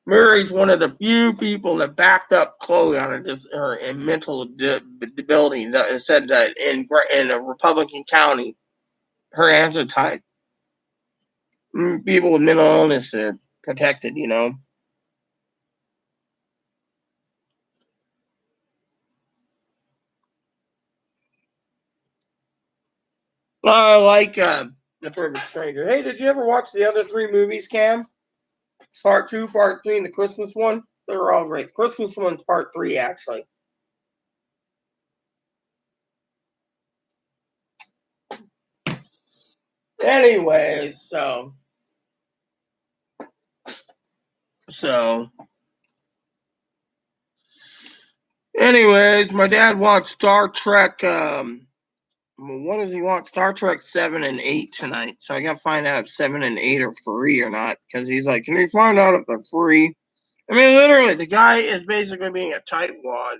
Mary's one of the few people that backed up Chloe on her mental debility. That said that in a Republican county, her hands are tied. People with mental illness are protected, you know. I like The Perfect Stranger. Hey, did you ever watch the other 3 movies, Cam? Part 2, Part 3, and the Christmas one? They were all great. The Christmas one's Part 3, actually. Anyways, anyways, my dad wants Star Trek. What does he want? Star Trek 7 and 8 tonight. So I gotta find out if 7 and 8 are free or not. Because he's like, can you find out if they're free? I mean, literally, the guy is basically being a tightwad.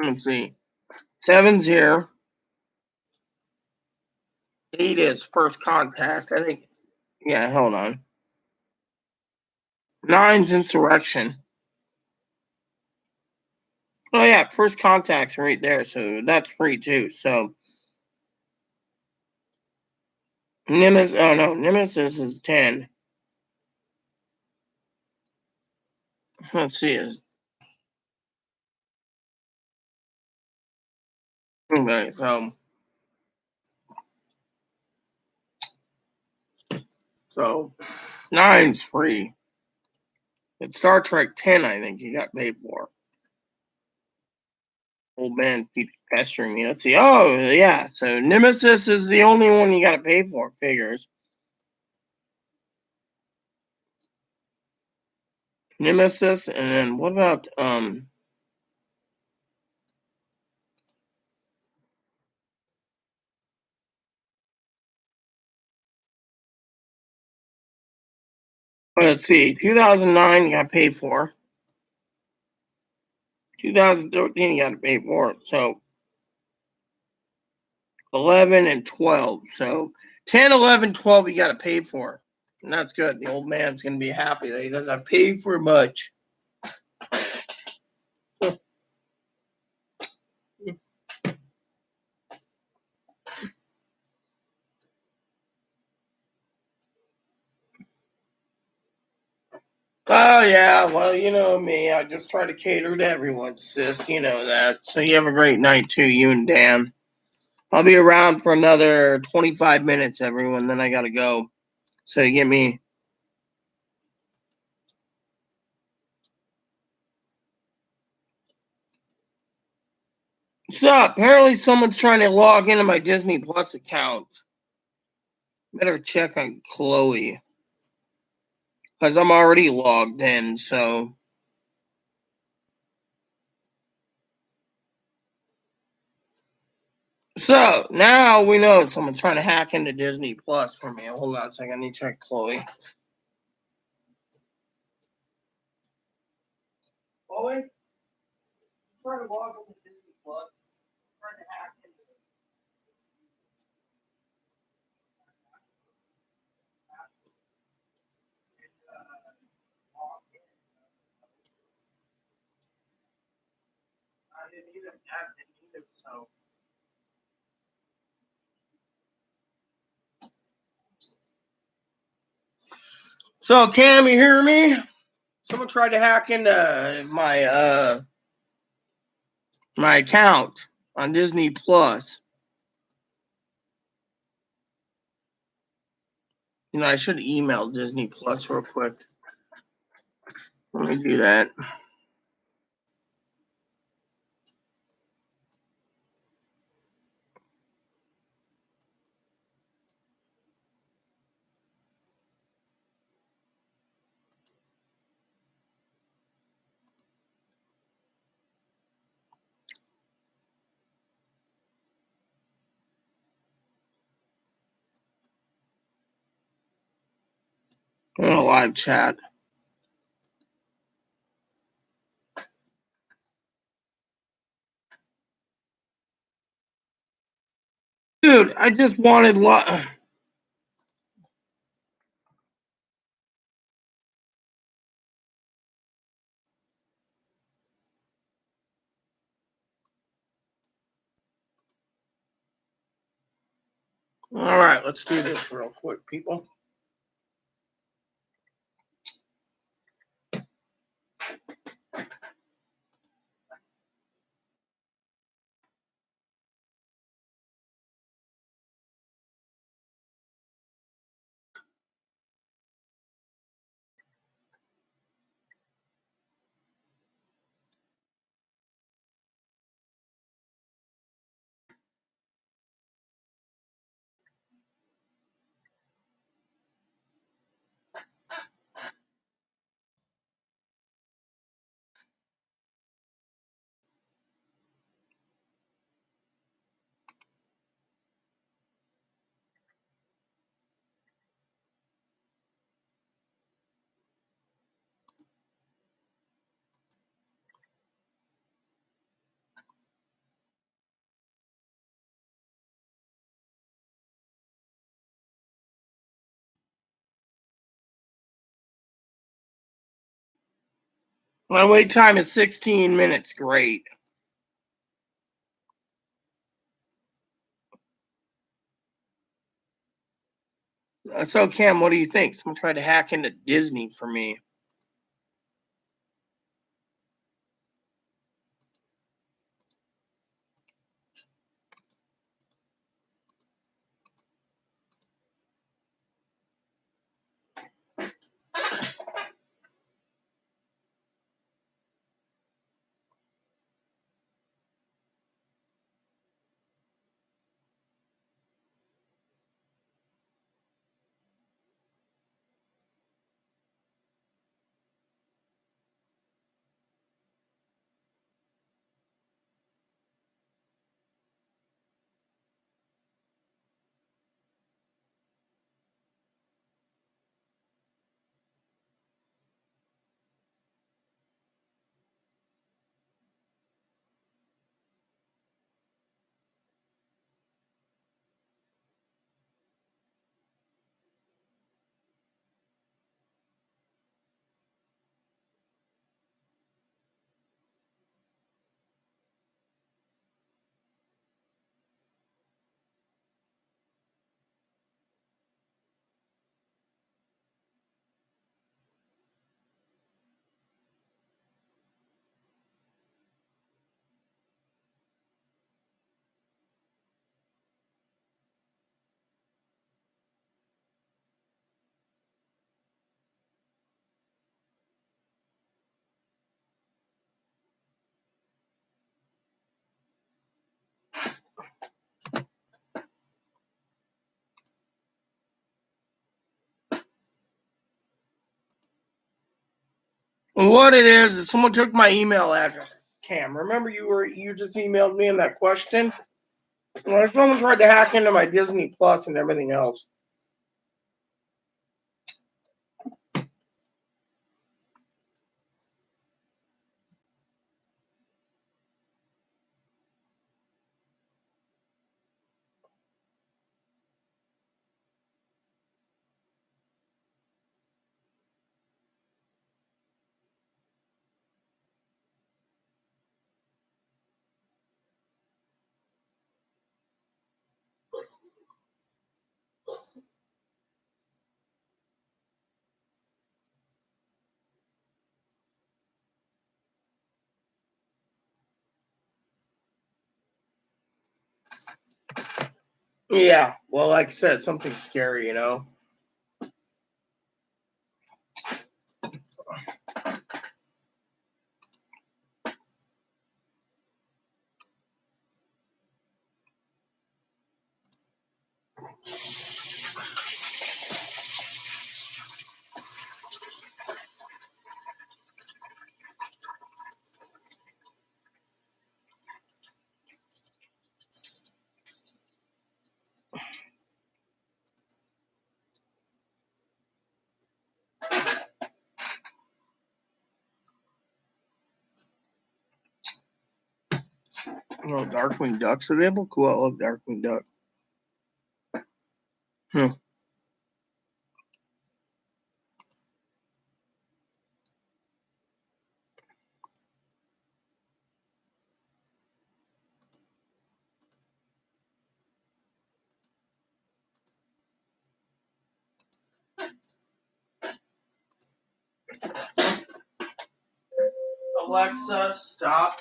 Let's see. 7's here. 8 is First Contact. I think. Yeah, hold on. 9's Insurrection. Oh yeah, First Contact's right there, so that's free too. So Nemesis. Oh no, Nemesis is 10. Let's see. Okay, so 9's free. It's Star Trek 10, I think you got paid for. Old man keeps pestering me. Let's see. Oh, yeah. So Nemesis is the only one you got to pay for. Figures. Nemesis, and then what about let's see, 2009 you got paid for. 2013 you got to pay for it. So 11 and 12. So 10, 11, 12 you got to pay for. And that's good. The old man's going to be happy that he doesn't have to pay for much. Oh, yeah. Well, you know me. I just try to cater to everyone, sis. You know that. So you have a great night, too, you and Dan. I'll be around for another 25 minutes, everyone. Then I got to go. So you get me. What's up? Apparently someone's trying to log into my Disney Plus account. Better check on Chloe. Because I'm already logged in, so. So, now we know someone's trying to hack into Disney Plus for me. Hold on a second, I need to check Chloe. Chloe? Trying to log into Disney Plus. Trying to hack into it. I didn't either. Dad didn't either, so. So, Cam, you hear me? Someone tried to hack into my account on Disney Plus. You know, I should email Disney Plus real quick. Let me do that. I'm gonna live chat. Dude, I just wanted All right, let's do this real quick, people. My wait time is 16 minutes. Great. So, Cam, what do you think? Someone tried to hack into Disney for me. What it is someone took my email address. Cam, remember you just emailed me in that question? Well, someone tried to hack into my Disney Plus and everything else. Yeah, well, like I said, something scary, you know. Oh, Darkwing Duck's available? Cool, I love Darkwing Duck. Hmm. Alexa, stop.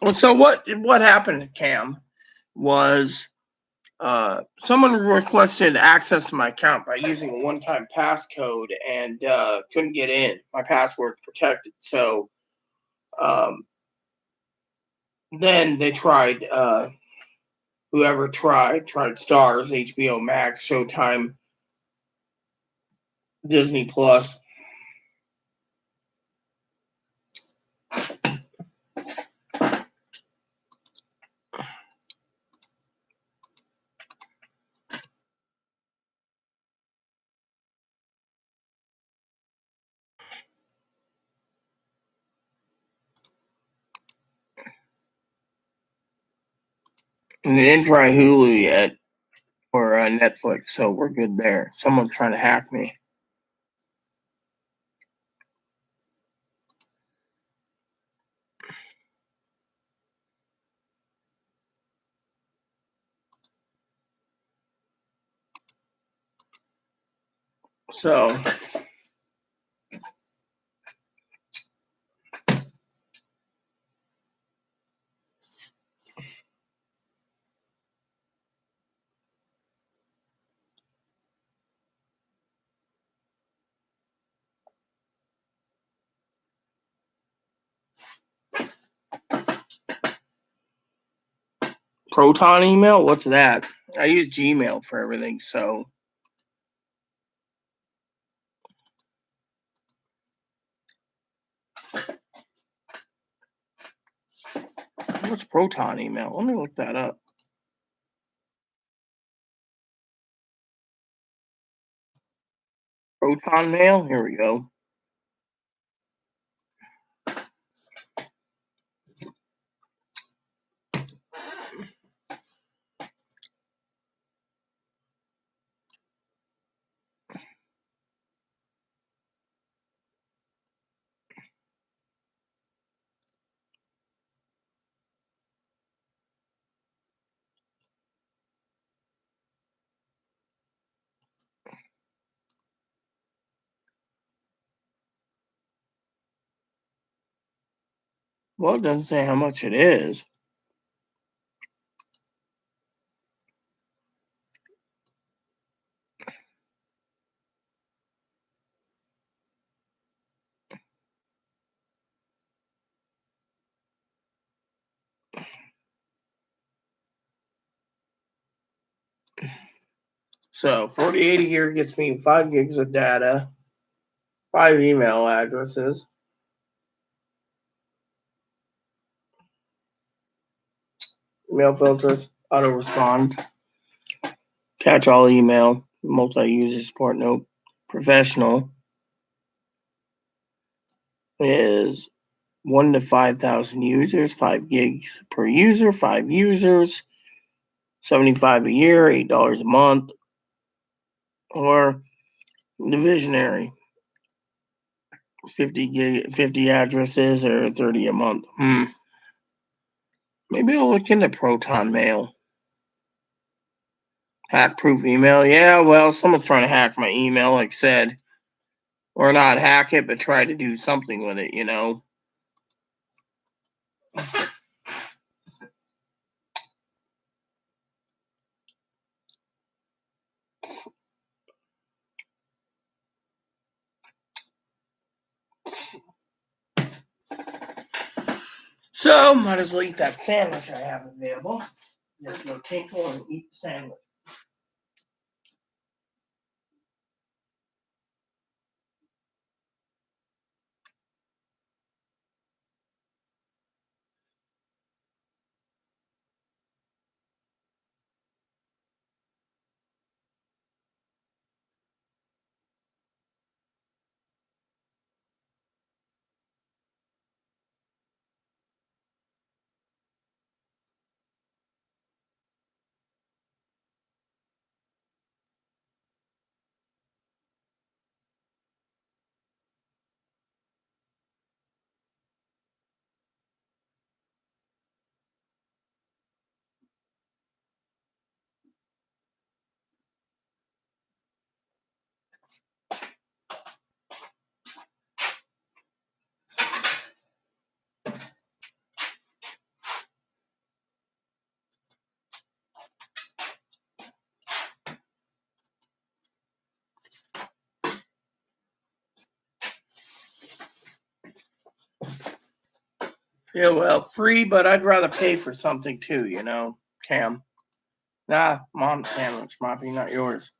Well, so what happened, Cam, was someone requested access to my account by using a one-time passcode and couldn't get in. My password's protected. So then they tried, whoever tried Stars, HBO Max, Showtime, Disney Plus. And they didn't try Hulu yet or Netflix, so we're good there. Someone's trying to hack me. So Proton email, what's that? I use Gmail for everything, so what's Proton email? Let me look that up. Proton mail, here we go. Well, it doesn't say how much it is. So $48 a year gets me 5 gigs of data, 5 email addresses. Email filters, auto respond, catch all email, multi-user support. Nope. Professional is 1 to 5,000 users, 5 gigs per user, 5 users, $75 a year, $8 a month. Or the visionary, 50 addresses or 30 a month. Maybe I'll look into Proton Mail. Hack proof email. Yeah, well, someone's trying to hack my email, like I said. Or not hack it, but try to do something with it, So, might as well eat that sandwich I have available. Just go tinkle and eat the sandwich. Yeah, well, free, but I'd rather pay for something too, Cam. Nah, mom's sandwich, Moppy, not yours.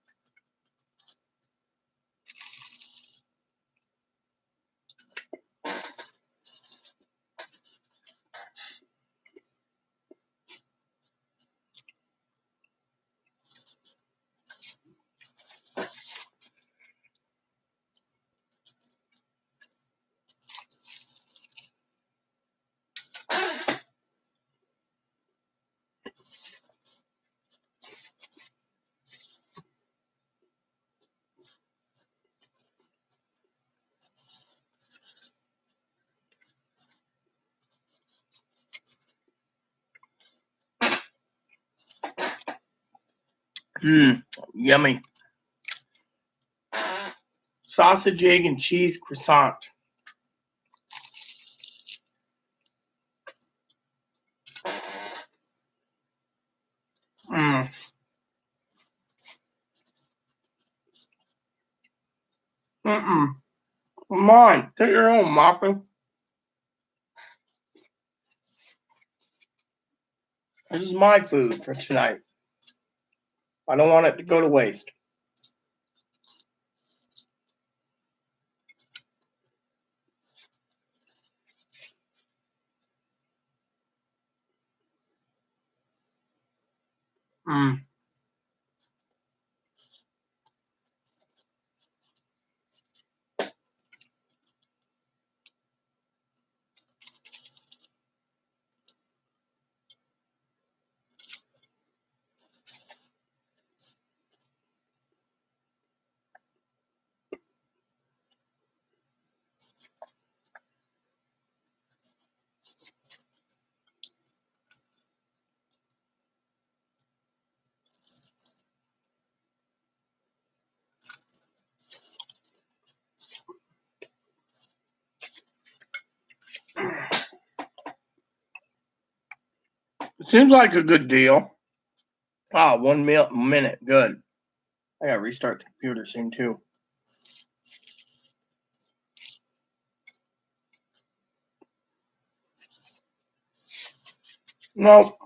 Yummy. Sausage, egg, and cheese croissant. Mmm. Mm-mm. Come on, take your own, Moppy. This is my food for tonight. I don't want it to go to waste. Mmm. Seems like a good deal. Ah, 1 minute. Good. I gotta restart the computer soon too. Nope.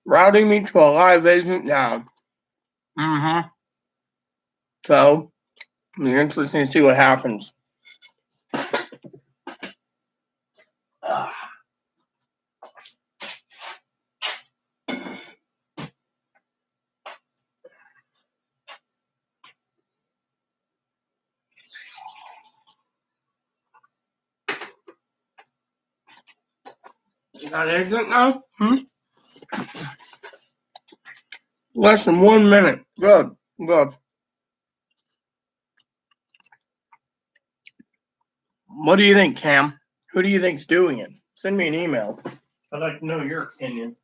Routing me to a live agent now. So, it'll be interesting to see what happens. You got agent now? Less than 1 minute. Good. Good. What do you think, Cam? Who do you think's doing it? Send me an email. I'd like to know your opinion.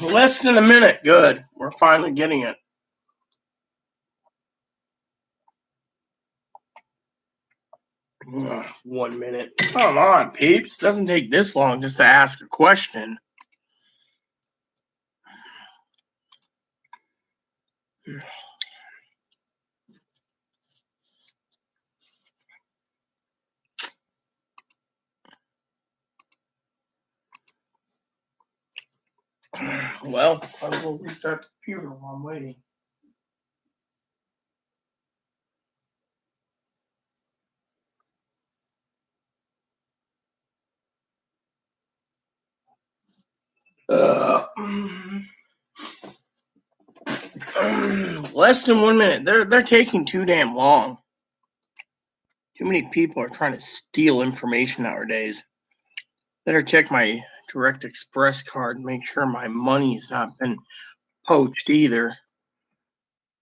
Less than a minute. Good. We're finally getting it. Ugh, 1 minute. Come on, peeps. Doesn't take this long just to ask a question. Well, I will restart the computer while I'm waiting. Less than 1 minute. They're taking too damn long. Too many people are trying to steal information nowadays. Better check my Direct Express card and make sure my money's not been poached either.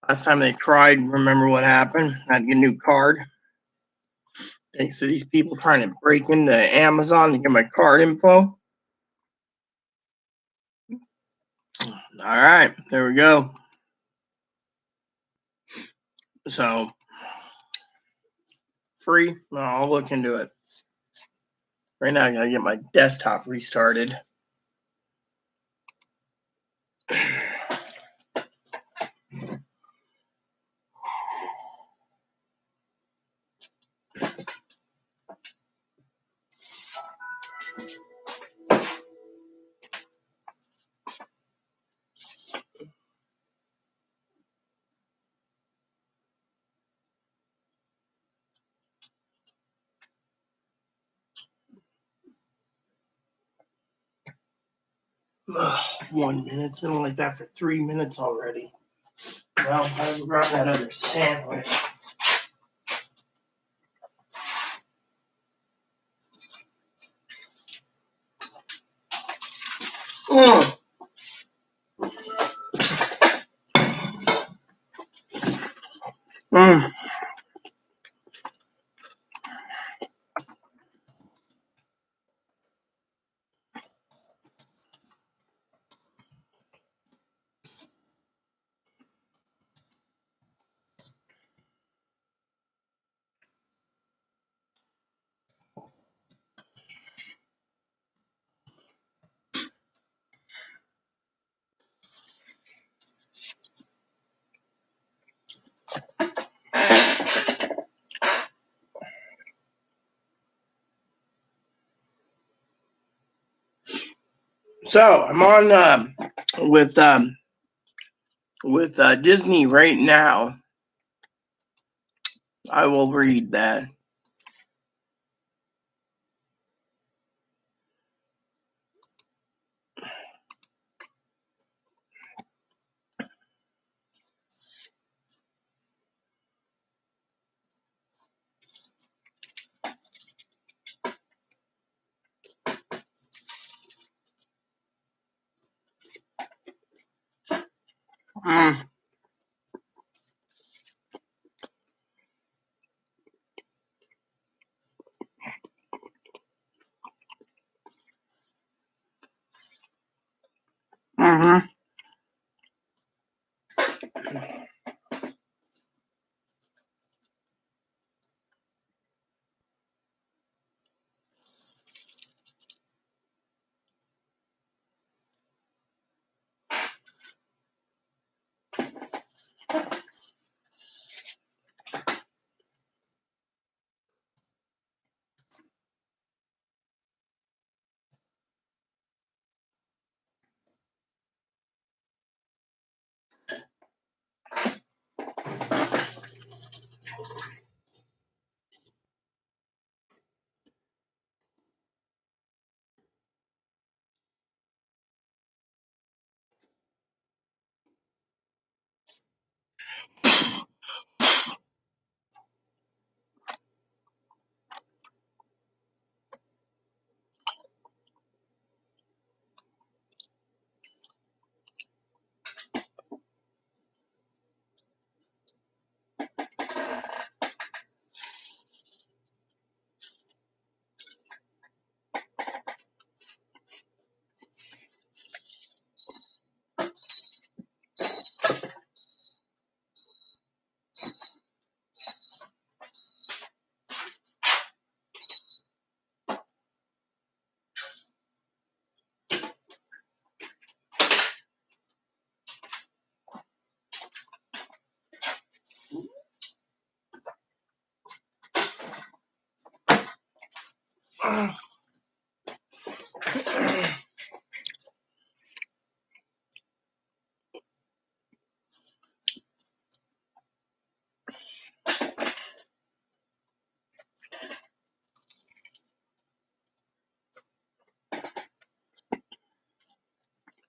Last time they tried, remember what happened? I had to get a new card. Thanks to these people trying to break into Amazon to get my card info. All right, there we go. So, free? No, I'll look into it. Right now, I gotta get my desktop restarted. Ugh, 1 minute. It's been like that for 3 minutes already. Well, I grabbed that other sandwich. Mm. Mm. So I'm on with Disney right now, I will read that. Mm. Mm-hmm.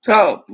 So,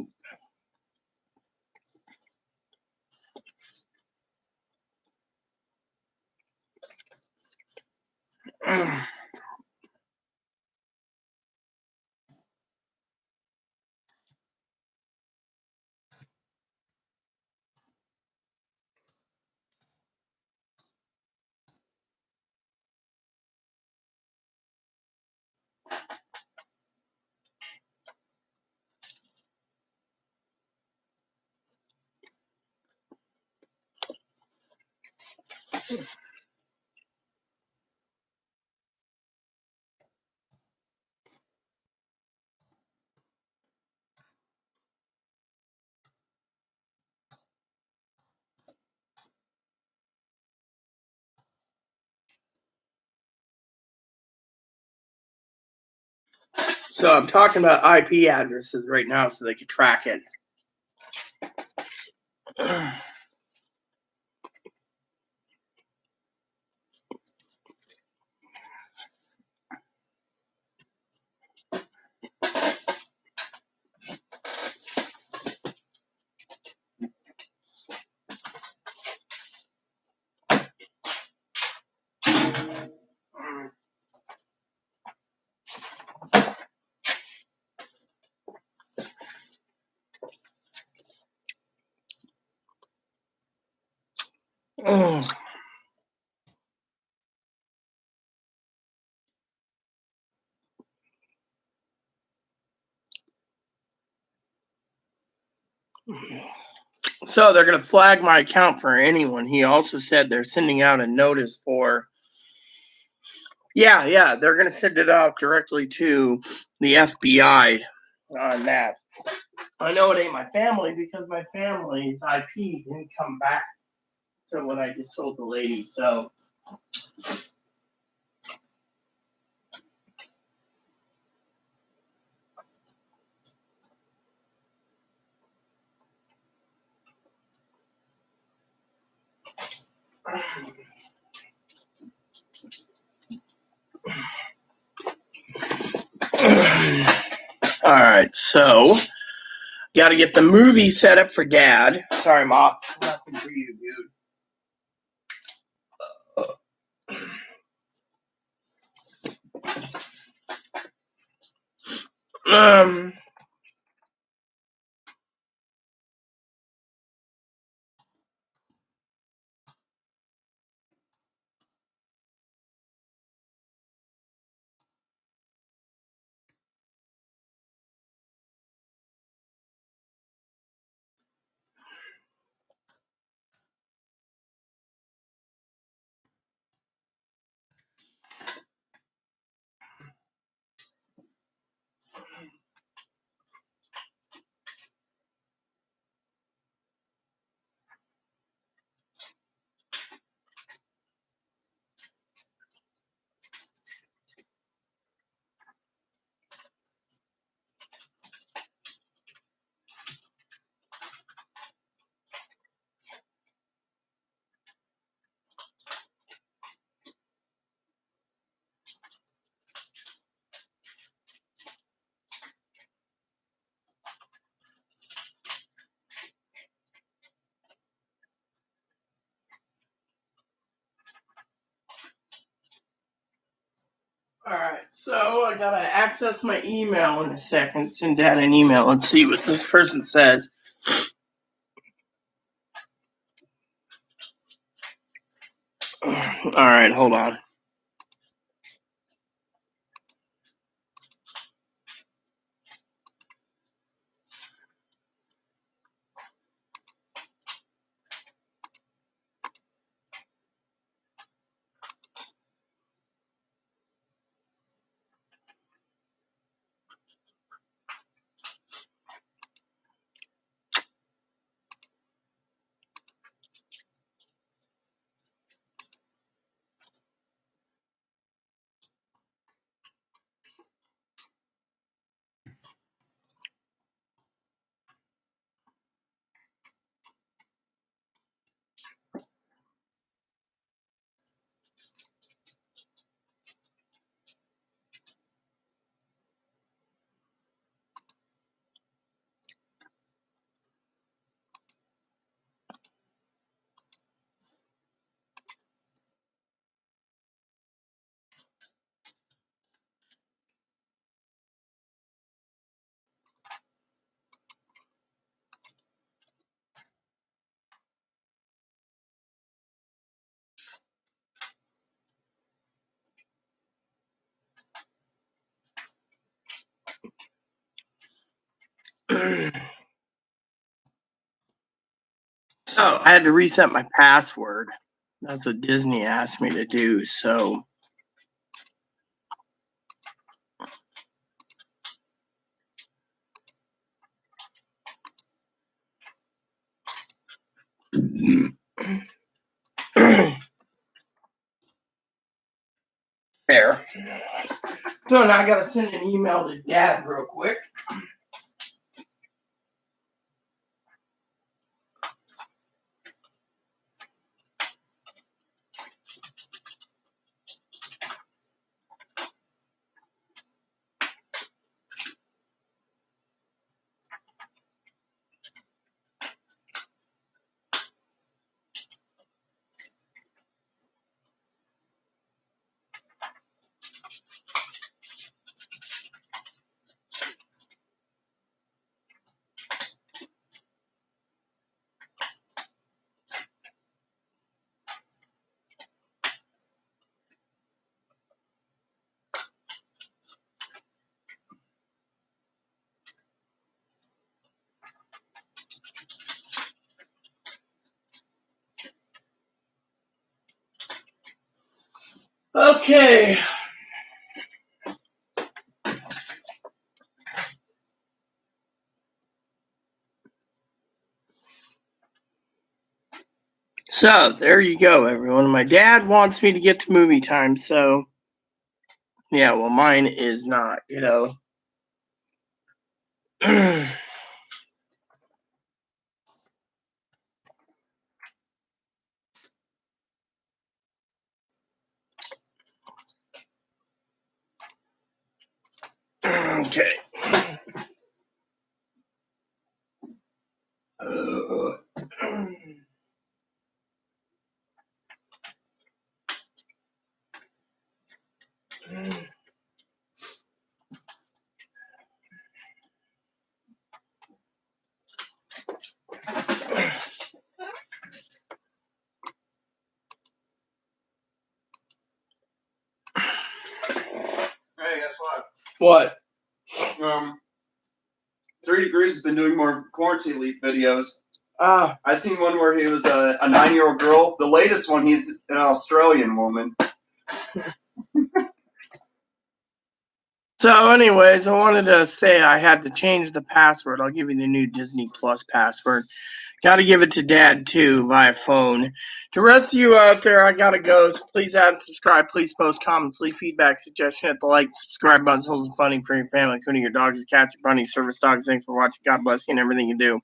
so I'm talking about IP addresses right now so they could track it. So they're going to flag my account for anyone. He also said they're sending out a notice for. Yeah, they're going to send it out directly to the FBI on that. I know it ain't my family because my family's IP didn't come back to what I just told the lady. So, All right, so got to get the movie set up for Dad. Sorry, Mom. Nothing for you, dude. All right, so I gotta access my email in a second. Send Dad an email. Let's see what this person says. All right, hold on. So I had to reset my password. That's what Disney asked me to do. So there. So now I gotta send an email to Dad real quick. Okay. So there you go, everyone. My dad wants me to get to movie time, so yeah, well, mine is not, Okay. What? 3 Degrees has been doing more Quarantine Leaf videos. Ah. I seen one where he was a 9-year-old girl. The latest one, he's an Australian woman. So, anyways, I wanted to say I had to change the password. I'll give you the new Disney Plus password. Got to give it to Dad, too, via phone. To the rest of you out there, I got to go. So please add and subscribe. Please post comments, leave feedback, suggestion, hit the like, subscribe button, hold the funny for your family, including your dogs, your cats, your bunnies, service dogs. Thanks for watching. God bless you and everything you do.